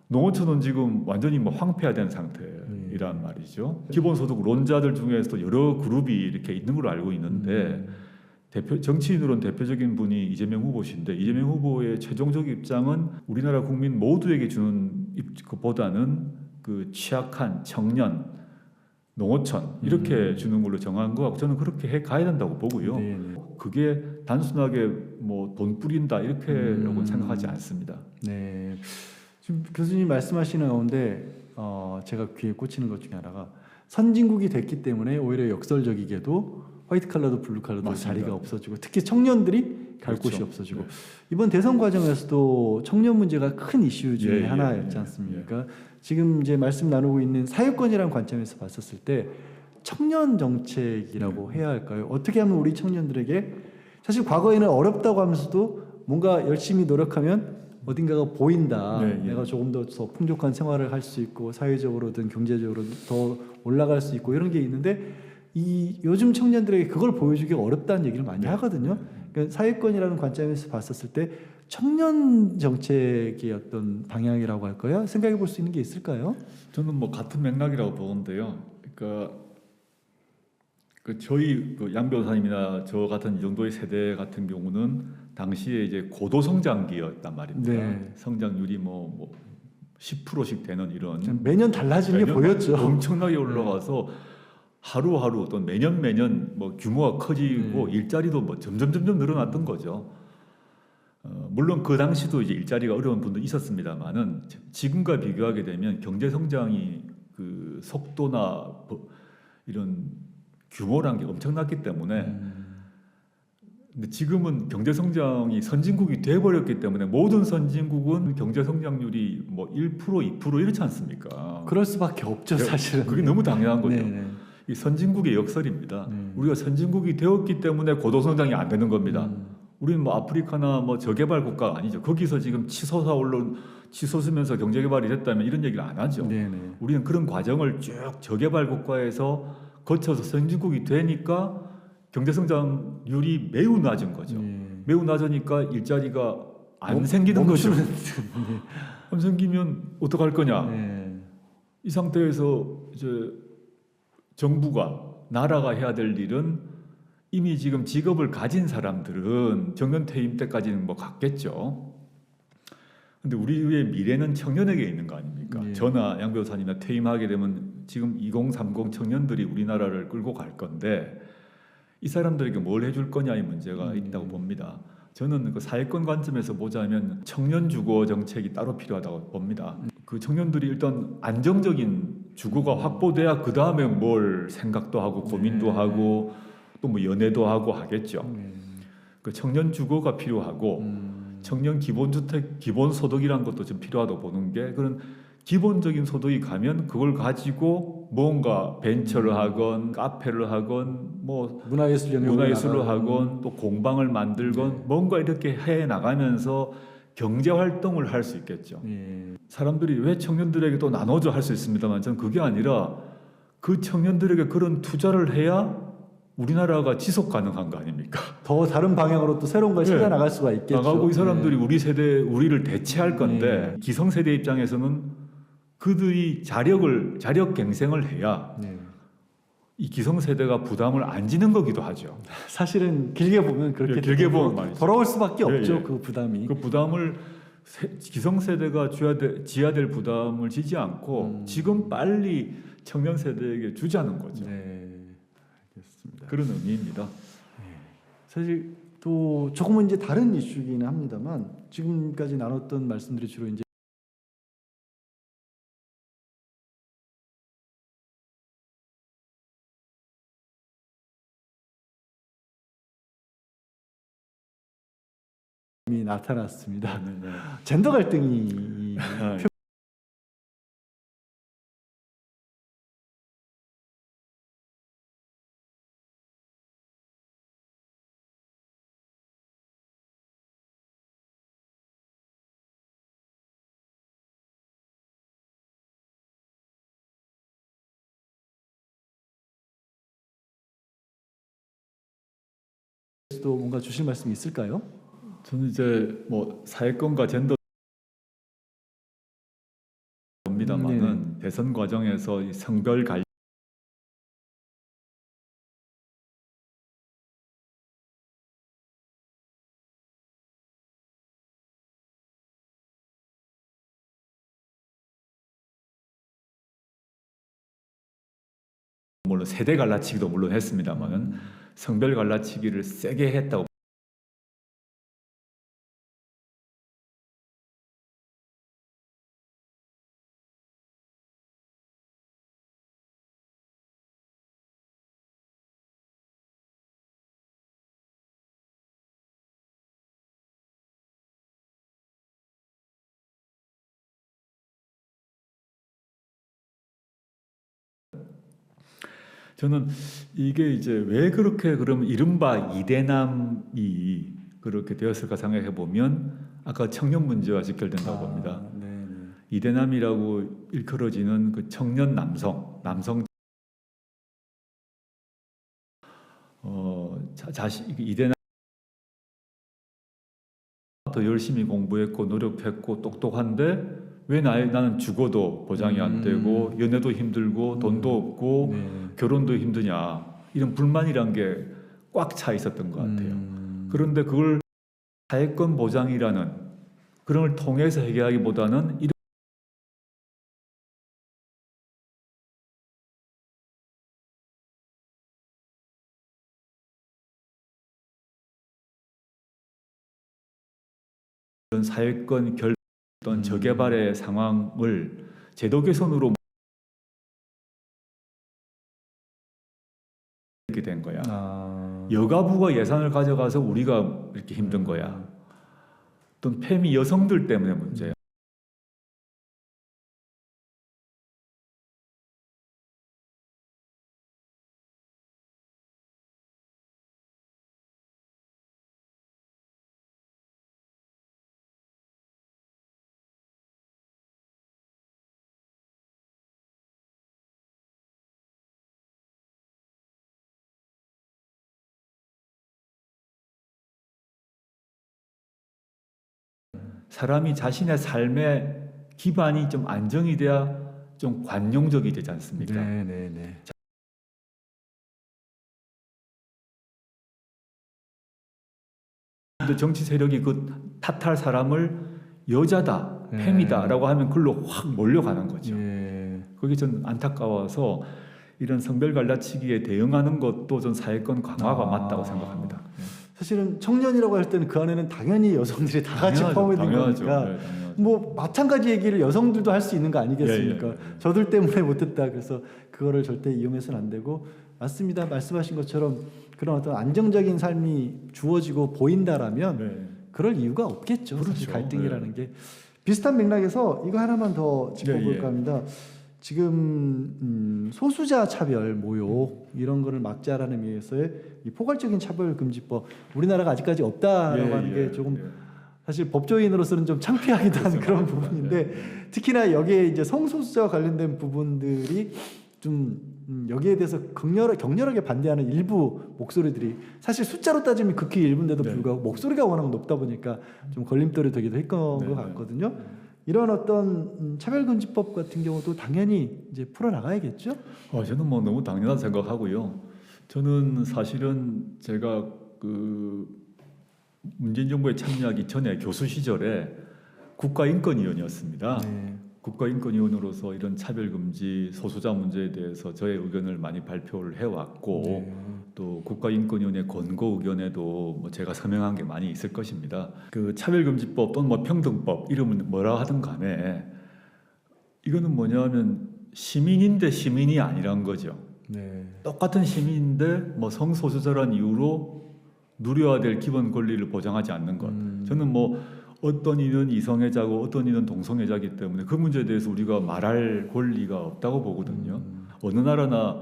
농어촌은 지금 완전히 뭐 황폐화된 상태이란 말이죠. 기본소득론자들 중에서도 여러 그룹이 이렇게 있는 걸로 알고 있는데 정치인으로는 대표적인 분이 이재명 후보신데 이재명 후보의 최종적 입장은 우리나라 국민 모두에게 주는 것보다는 그 취약한 청년, 농어촌 이렇게 주는 걸로 정한 거 같고 저는 그렇게 해 가야 된다고 보고요. 그게 단순하게 뭐 돈 뿌린다 이렇게라고 생각하지 않습니다. 네. 지금 교수님 말씀하시는 가운데 제가 귀에 꽂히는 것 중에 하나가 선진국이 됐기 때문에 오히려 역설적이게도 화이트 칼라도 블루 칼라도 맞습니다. 자리가 없어지고 특히 청년들이 갈 그렇죠. 곳이 없어지고 네. 이번 대선 과정에서도 청년 문제가 큰 이슈 중에 예, 하나였지 예, 않습니까? 지금 이제 말씀 나누고 있는 사회권이라는 관점에서 봤었을 때 청년 정책이라고 해야 할까요? 어떻게 하면 우리 청년들에게 사실 과거에는 어렵다고 하면서도 뭔가 열심히 노력하면 어딘가가 보인다. 네, 예. 내가 조금 더 풍족한 생활을 할 수 있고 사회적으로든 경제적으로든 더 올라갈 수 있고 이런 게 있는데 이 요즘 청년들에게 그걸 보여주기가 어렵다는 얘기를 많이 하거든요. 그러니까 사회권이라는 관점에서 봤었을 때 청년 정책의 어떤 방향이라고 할까요? 생각해 볼 수 있는 게 있을까요? 저는 뭐 같은 맥락이라고 보는데요. 그러니까 저희 양 변호사님이나 저 같은 이 정도의 세대 같은 경우는 당시에 이제 고도 성장기였단 말입니다. 네. 성장률이 뭐 10%씩 되는 이런 매년 달라지는 게 매년 보였죠. 엄청나게 올라가서 하루하루 또 매년 뭐 규모가 커지고 일자리도 뭐 점점 늘어났던 거죠. 물론 그 당시도 이제 일자리가 어려운 분도 있었습니다만은 지금과 비교하게 되면 경제 성장이 그 속도나 이런 규모란 게 엄청났기 때문에 근데 지금은 경제 성장이 선진국이 돼버렸기 때문에 모든 선진국은 경제 성장률이 뭐 1% 2% 이렇지 않습니까? 그럴 수밖에 없죠, 사실은. 그게 너무 당연한 거죠. 네네. 이 선진국의 역설입니다. 네. 우리가 선진국이 되었기 때문에 고도 성장이 안 되는 겁니다. 우리는 뭐 아프리카나 뭐 저개발 국가가 아니죠. 거기서 지금 치솟으면서 경제 개발이 됐다면 이런 얘기를 안 하죠. 네네. 우리는 그런 과정을 쭉 저개발 국가에서 거쳐서 선진국이 되니까 경제 성장률이 매우 낮은 거죠. 매우 낮으니까 일자리가 안 생기는 거죠. 안 생기면 어떡할 거냐? 네. 이 상태에서 이제 정부가 나라가 해야 될 일은 이미 지금 직업을 가진 사람들은 정년 퇴임 때까지는 뭐 갔겠죠. 근데 우리의 미래는 청년에게 있는 거 아닙니까? 예. 저나 양 변호사님이나 퇴임하게 되면 지금 2030 청년들이 우리나라를 끌고 갈 건데 이 사람들에게 뭘 해줄 거냐의 문제가 있다고 봅니다. 저는 그 사회권 관점에서 보자면 청년 주거 정책이 따로 필요하다고 봅니다. 그 청년들이 일단 안정적인 주거가 확보돼야 그 다음에 뭘 생각도 하고 고민도 하고 또 뭐 연애도 하고 하겠죠. 그 청년 주거가 필요하고 청년 기본주택 기본소득이란 것도 좀 필요하다고 보는 게 그런 기본적인 소득이 가면 그걸 가지고 뭔가 벤처를 하건 카페를 하건 뭐 문화예술을 하건 또 공방을 만들건 뭔가 이렇게 해 나가면서 경제 활동을 할 수 있겠죠. 사람들이 왜 청년들에게 또 나눠줘 할 수 있습니다만 저는 그게 아니라 그 청년들에게 그런 투자를 해야 우리나라가 지속 가능한 거 아닙니까? 더 다른 방향으로 또 새로운 걸 네. 찾아 나갈 수가 있겠죠. 나가고 이 사람들이 네. 우리 세대 우리를 대체할 건데 기성세대 입장에서는 그들이 자력 갱생을 해야 네. 이 기성세대가 부담을 안 지는 거기도 하죠. 사실은 길게 보면 그렇게 길게 되고 보면 말이죠. 돌아올 수밖에 예, 없죠. 예. 그 부담이. 그 부담을 기성세대가 지어야 될 부담을 지지 않고 지금 빨리 청년 세대에게 주자는 거죠. 네, 알겠습니다. 그런 의미입니다. 사실 또 조금은 이제 다른 이슈이기는 합니다만 지금까지 나눴던 말씀들이 주로 이제 이 나타났습니다. 네, 네. 젠더 갈등이 아, 또 뭔가 주실 말씀이 있을까요? 저는 이제 뭐 사회권과 젠더 입니다만은 대선 과정에서 이 성별 갈 물론 세대 갈라치기도 물론 했습니다만은 성별 갈라치기를 세게 했다고 저는 이게 이제 왜 그렇게 그러면 이른바 이대남이 그렇게 되었을까 생각해 보면 아까 청년 문제와 직결된다고 봅니다. 네. 이대남이라고 일컬어지는 그 청년 남성 자식 이대남 더 열심히 공부했고 노력했고 똑똑한데 왜 나는 죽어도 보장이 안 되고 연애도 힘들고 돈도 없고 네. 결혼도 힘드냐 이런 불만이란 게 꽉 차 있었던 것 같아요. 그런데 그걸 사회권 보장이라는 그런 걸 통해서 해결하기보다는 이런 사회권 어떤 저개발의 상황을 제도 개선으로 이렇게 된 거야. 여가부가 예산을 가져가서 우리가 이렇게 힘든 거야. 또는 페미 여성들 때문에 문제야. 사람이 자신의 삶의 기반이 좀 안정이 돼야 좀 관용적이 되지 않습니까? 네. 근데 정치 세력이 그 탓할 사람을 여자다, 페미다라고 하면 글로 확 몰려가는 거죠. 그게 전 안타까워서 이런 성별 갈라치기에 대응하는 것도 전 사회권 강화가 맞다고 생각합니다. 사실은 청년이라고 할 때는 그 안에는 당연히 여성들이 다 같이 포함이 된 거니까 당연하죠. 뭐 마찬가지 얘기를 여성들도 할 수 있는 거 아니겠습니까? 예. 저들 때문에 못했다 그래서 그거를 절대 이용해서는 안 되고 맞습니다. 말씀하신 것처럼 그런 어떤 안정적인 삶이 주어지고 보인다라면 그럴 이유가 없겠죠. 그렇죠. 사실 갈등이라는 게 비슷한 맥락에서 이거 하나만 더 짚어볼까 합니다. 지금 소수자 차별, 모욕 이런 거를 막자라는 의미에서의 이 포괄적인 차별금지법 우리나라가 아직까지 없다라고 하는 게 조금 사실 법조인으로서는 좀 창피하기도 한 그런 부분인데 특히나 여기에 이제 성소수자와 관련된 부분들이 좀 여기에 대해서 격렬하게 반대하는 일부 목소리들이 사실 숫자로 따지면 극히 일부인데도 네. 불구하고 목소리가 워낙 높다 보니까 좀 걸림돌이 되기도 했던 것 네. 같거든요. 이런 어떤 차별금지법 같은 경우도 당연히 이제 풀어 나가야겠죠. 저는 뭐 너무 당연하다 생각하고요. 저는 사실은 제가 문재인 정부에 참여하기 전에 교수 시절에 국가인권위원이었습니다. 네. 국가인권위원으로서 이런 차별금지 소수자 문제에 대해서 저의 의견을 많이 발표를 해왔고 네. 또 국가인권위원회 권고 의견에도 뭐 제가 서명한 게 많이 있을 것입니다. 그 차별금지법 또는 뭐 평등법 이름은 뭐라 하든 간에 이거는 뭐냐면 시민인데 시민이 아니란 거죠. 네. 똑같은 시민인데 뭐 성소수자란 이유로 누려야 될 기본 권리를 보장하지 않는 것. 저는 뭐 어떤 이는 이성애자고 어떤 이는 동성애자이기 때문에 그 문제에 대해서 우리가 말할 권리가 없다고 보거든요. 어느 나라나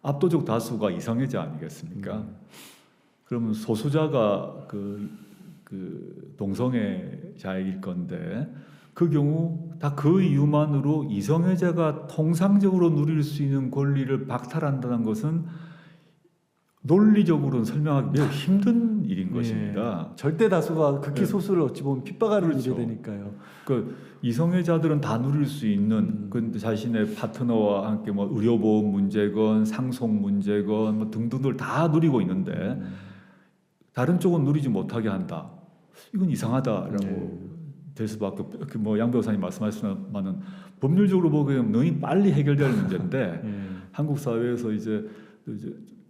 압도적 다수가 이성애자 아니겠습니까? 그러면 소수자가 그 동성애자일 건데 그 경우 다 그 이유만으로 이성애자가 통상적으로 누릴 수 있는 권리를 박탈한다는 것은 논리적으로는 설명하기 매우 힘든 일인 것입니다. 절대 다수가 극히 네. 소수를 어찌 보면 핍박하는 그렇죠. 일이 되니까요. 그 이성애자들은 다 누릴 수 있는 그 자신의 파트너와 함께 뭐 의료보험 문제건 상속 문제건 뭐 등등을 다 누리고 있는데 다른 쪽은 누리지 못하게 한다. 이건 이상하다라고 될 수밖에 없고 뭐 양 변호사님 말씀하셨지만은 법률적으로 보기에는 너무 빨리 해결될 문제인데 한국 사회에서 이제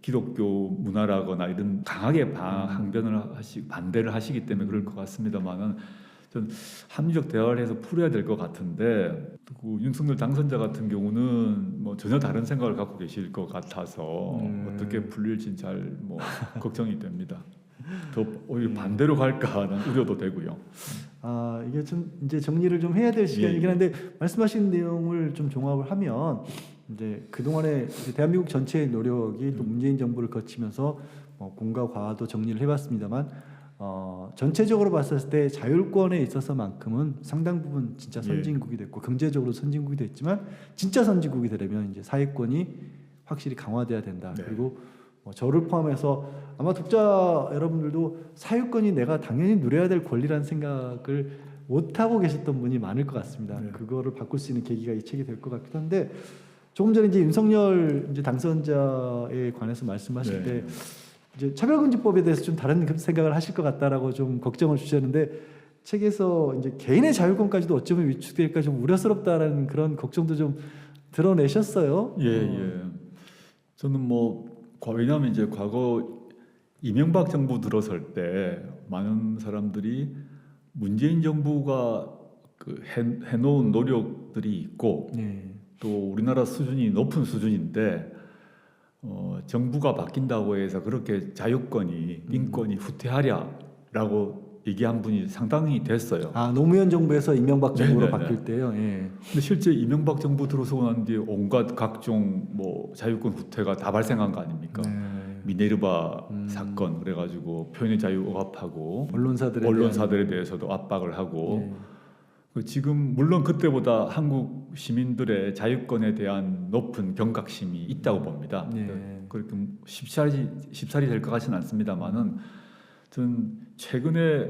기독교 문화라거나 이런 강하게 반대를 하시기 때문에 그럴 것 같습니다만은 전 합리적 대화를 해서 풀어야 될 것 같은데 그 윤석열 당선자 같은 경우는 뭐 전혀 다른 생각을 갖고 계실 것 같아서 어떻게 풀릴지 잘 뭐 걱정이 됩니다. 더 오히려 반대로 갈까 하는 우려도 되고요. 이게 좀 이제 정리를 좀 해야 될 시간이긴 한데 말씀하신 내용을 좀 종합을 하면 이제 그동안에 이제 대한민국 전체의 노력이 또 문재인 정부를 거치면서 공과 과도 정리를 해봤습니다만 전체적으로 봤을 때 자율권에 있어서만큼은 상당 부분 진짜 선진국이 됐고 경제적으로 선진국이 됐지만 진짜 선진국이 되려면 이제 사회권이 확실히 강화돼야 된다. 네. 그리고 저를 포함해서 아마 독자 여러분들도 사유권이 내가 당연히 누려야 될 권리라는 생각을 못 하고 계셨던 분이 많을 것 같습니다. 네. 그거를 바꿀 수 있는 계기가 이 책이 될 것 같기도 한데 조금 전에 이제 윤석열 이제 당선자에 관해서 말씀하실 때 이제 차별금지법에 대해서 좀 다른 생각을 하실 것 같다라고 좀 걱정을 주셨는데 책에서 이제 개인의 자율권까지도 어쩌면 위축될까 좀 우려스럽다라는 그런 걱정도 좀 드러내셨어요. 저는 뭐 왜냐하면 이제 과거 이명박 정부 들어설 때 많은 사람들이 문재인 정부가 해놓은 노력들이 있고 또 우리나라 수준이 높은 수준인데 정부가 바뀐다고 해서 그렇게 자유권이 인권이 후퇴하랴라고 얘기한 분이 상당히 됐어요. 노무현 정부에서 이명박 정부로 바뀔 때요. 근데 실제 이명박 정부 들어서고 난 뒤에 온갖 각종 뭐 자유권 후퇴가 다 발생한 거 아닙니까? 미네르바 사건 그래가지고 표현의 자유 억압하고 언론사들에 대해서도 압박을 하고 지금 물론 그때보다 한국 시민들의 자유권에 대한 높은 경각심이 있다고 봅니다. 그렇게 쉽사리 될 것 같지는 않습니다만은 전 최근에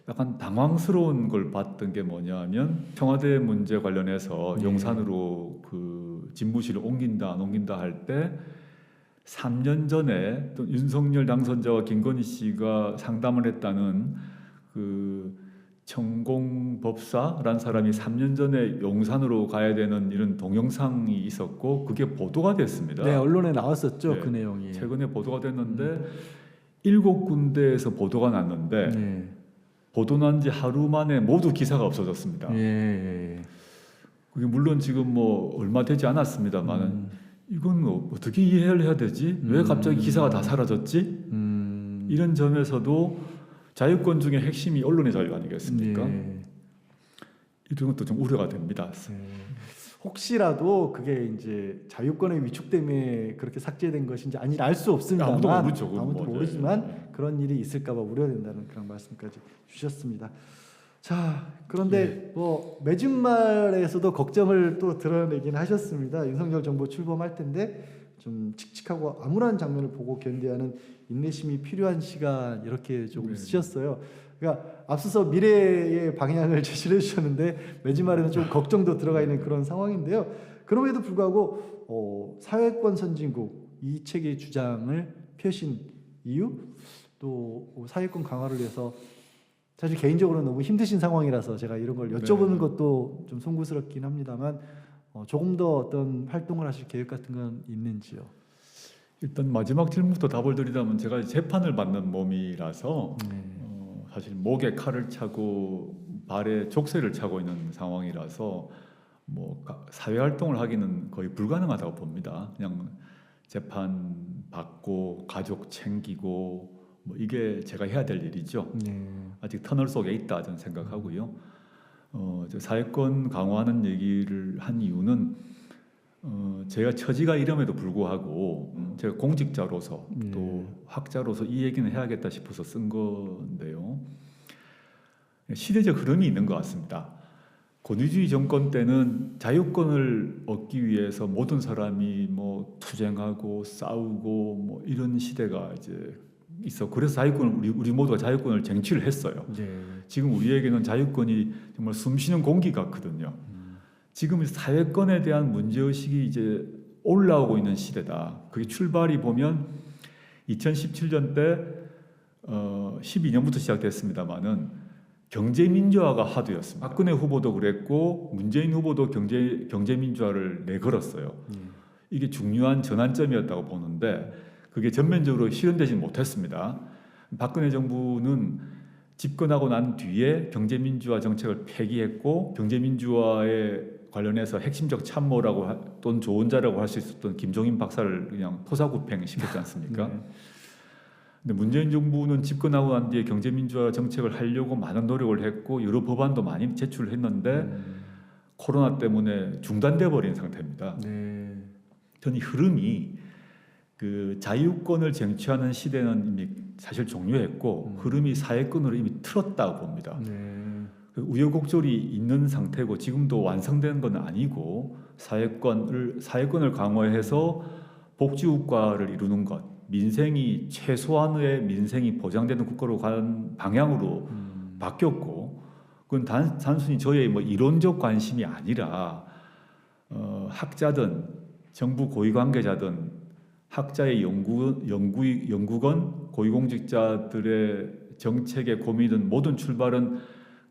약간 당황스러운 걸 봤던 게 뭐냐면 청와대 문제 관련해서 용산으로 그 집무실을 옮긴다 안 옮긴다 할 때 3년 전에 또 윤석열 당선자와 김건희 씨가 상담을 했다는 그 천공법사라는 사람이 3년 전에 용산으로 가야 되는 이런 동영상이 있었고 그게 보도가 됐습니다. 네, 언론에 나왔었죠. 그 내용이. 최근에 보도가 됐는데 7군데에서 보도가 났는데 보도 난 지 하루 만에 모두 기사가 없어졌습니다. 그게 물론 지금 뭐 얼마 되지 않았습니다만은 이건 어떻게 이해를 해야 되지? 왜 갑자기 기사가 다 사라졌지? 이런 점에서도 자유권 중에 핵심이 언론의 자유 아니겠습니까? 이런 것도 좀 우려가 됩니다. 혹시라도 그게 이제 자유권의 위축 때문에 그렇게 삭제된 것인지 아닌지 알 수 없습니다만 아무도 모르죠. 모르지만 그런 일이 있을까봐 우려된다는 그런 말씀까지 주셨습니다. 자, 그런데 뭐 맺은 말에서도 걱정을 또 드러내긴 하셨습니다. 윤석열 정부 출범할 텐데 좀 칙칙하고 암울한 장면을 보고 견디하는 인내심이 필요한 시간 이렇게 조금 쓰셨어요. 그러니까 앞서서 미래의 방향을 제시해 주셨는데 맺은 말에는 좀 걱정도 들어가 있는 그런 상황인데요. 그럼에도 불구하고 사회권 선진국 이 책의 주장을 펴신 이유 또 사회권 강화를 위해서 사실 개인적으로 너무 힘드신 상황이라서 제가 이런 걸 여쭤보는 것도 좀 송구스럽긴 합니다만 조금 더 어떤 활동을 하실 계획 같은 건 있는지요? 일단 마지막 질문부터 답을 드리자면 제가 재판을 받는 몸이라서 사실 목에 칼을 차고 발에 족쇄를 차고 있는 상황이라서 뭐 사회 활동을 하기는 거의 불가능하다고 봅니다. 그냥 재판 받고 가족 챙기고 뭐 이게 제가 해야 될 일이죠. 아직 터널 속에 있다 저는 생각하고요. 저 사회권 강화하는 얘기를 한 이유는 제가 처지가 이름에도 불구하고 제가 공직자로서 또 학자로서 이 얘기는 해야겠다 싶어서 쓴 건데요. 시대적 흐름이 있는 것 같습니다. 권위주의 정권 때는 자유권을 얻기 위해서 모든 사람이 뭐 투쟁하고 싸우고 뭐 이런 시대가 이제 있어. 그래서 자유권을 우리 모두가 자유권을 쟁취를 했어요. 지금 우리에게는 자유권이 정말 숨쉬는 공기 같거든요. 지금 사회권에 대한 문제의식이 이제 올라오고 있는 시대다. 그게 출발이 보면 2017년 때 12년부터 시작됐습니다만은 경제민주화가 화두였습니다. 박근혜 후보도 그랬고 문재인 후보도 경제민주화를 내걸었어요. 이게 중요한 전환점이었다고 보는데 그게 전면적으로 실현되지 못했습니다. 박근혜 정부는 집권하고 난 뒤에 경제민주화 정책을 폐기했고 경제민주화에 관련해서 핵심적 참모라고 또는 조언자라고 할 수 있었던 김종인 박사를 그냥 토사구팽시켰지 않습니까? 근데 문재인 정부는 집권하고 난 뒤에 경제민주화 정책을 하려고 많은 노력을 했고 여러 법안도 많이 제출했는데 코로나 때문에 중단돼 버린 상태입니다. 저는 이 흐름이 그 자유권을 쟁취하는 시대는 이미 사실 종료했고 흐름이 사회권으로 이미 틀었다고 봅니다. 우여곡절이 있는 상태고 지금도 완성된 건 아니고 사회권을 강화해서 복지국가를 이루는 것, 민생이 최소한의 민생이 보장되는 국가로 가는 방향으로 바뀌었고 그건 단순히 저의 뭐 이론적 관심이 아니라 학자든 정부 고위 관계자든 학자의 연구건 고위공직자들의 정책의 고민은 모든 출발은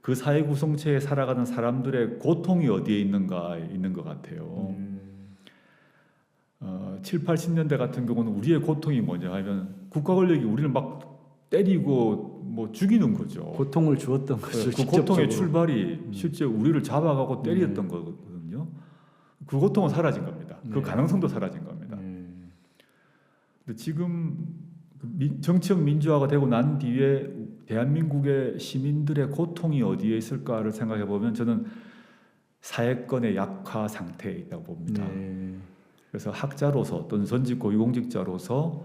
그 사회 구성체에 살아가는 사람들의 고통이 어디에 있는가 있는 것 같아요. 7, 80년대 같은 경우는 우리의 고통이 뭐냐 하면 국가 권력이 우리를 막 때리고 뭐 죽이는 거죠. 고통을 주었던 거죠. 그 고통의 출발이 실제 우리를 잡아가고 때렸던 거거든요. 그 고통은 사라진 겁니다. 그 가능성도 사라진 겁니다. 근데 지금 정치적 민주화가 되고 난 뒤에 대한민국의 시민들의 고통이 어디에 있을까를 생각해 보면 저는 사회권의 약화 상태에 있다고 봅니다. 그래서 학자로서 또는 전직 고위공직자로서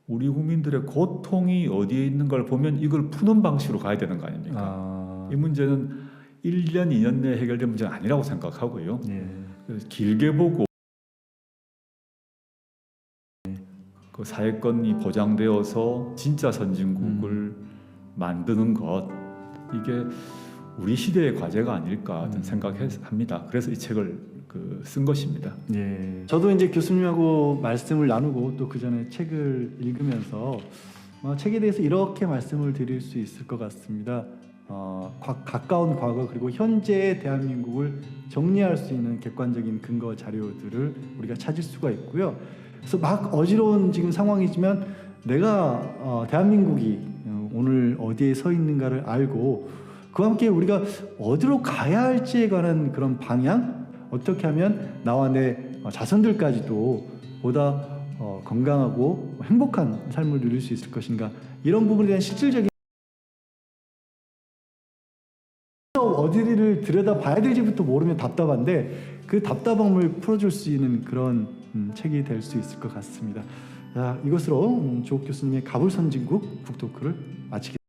우리 국민들의 고통이 어디에 있는 걸 보면 이걸 푸는 방식으로 가야 되는 거 아닙니까? 이 문제는 1년, 2년 내에 해결될 문제는 아니라고 생각하고요. 그래서 길게 보고 그 사회권이 보장되어서 진짜 선진국을 만드는 것 이게 우리 시대의 과제가 아닐까 저는 생각합니다. 그래서 이 책을 쓴 것입니다. 저도 이제 교수님하고 말씀을 나누고 또 그 전에 책을 읽으면서 책에 대해서 이렇게 말씀을 드릴 수 있을 것 같습니다. 가까운 과거 그리고 현재의 대한민국을 정리할 수 있는 객관적인 근거 자료들을 우리가 찾을 수가 있고요. 그래서 막 어지러운 지금 상황이지만 내가 대한민국이 오늘 어디에 서 있는가를 알고 그와 함께 우리가 어디로 가야 할지에 관한 그런 방향 어떻게 하면 나와 내 자손들까지도 보다 건강하고 행복한 삶을 누릴 수 있을 것인가 이런 부분에 대한 실질적인 어디를 들여다봐야 될지부터 모르면 답답한데 그 답답함을 풀어줄 수 있는 그런 책이 될 수 있을 것 같습니다. 자, 이것으로 조옥 교수님의 가불선진국 북토크를 마치겠습니다.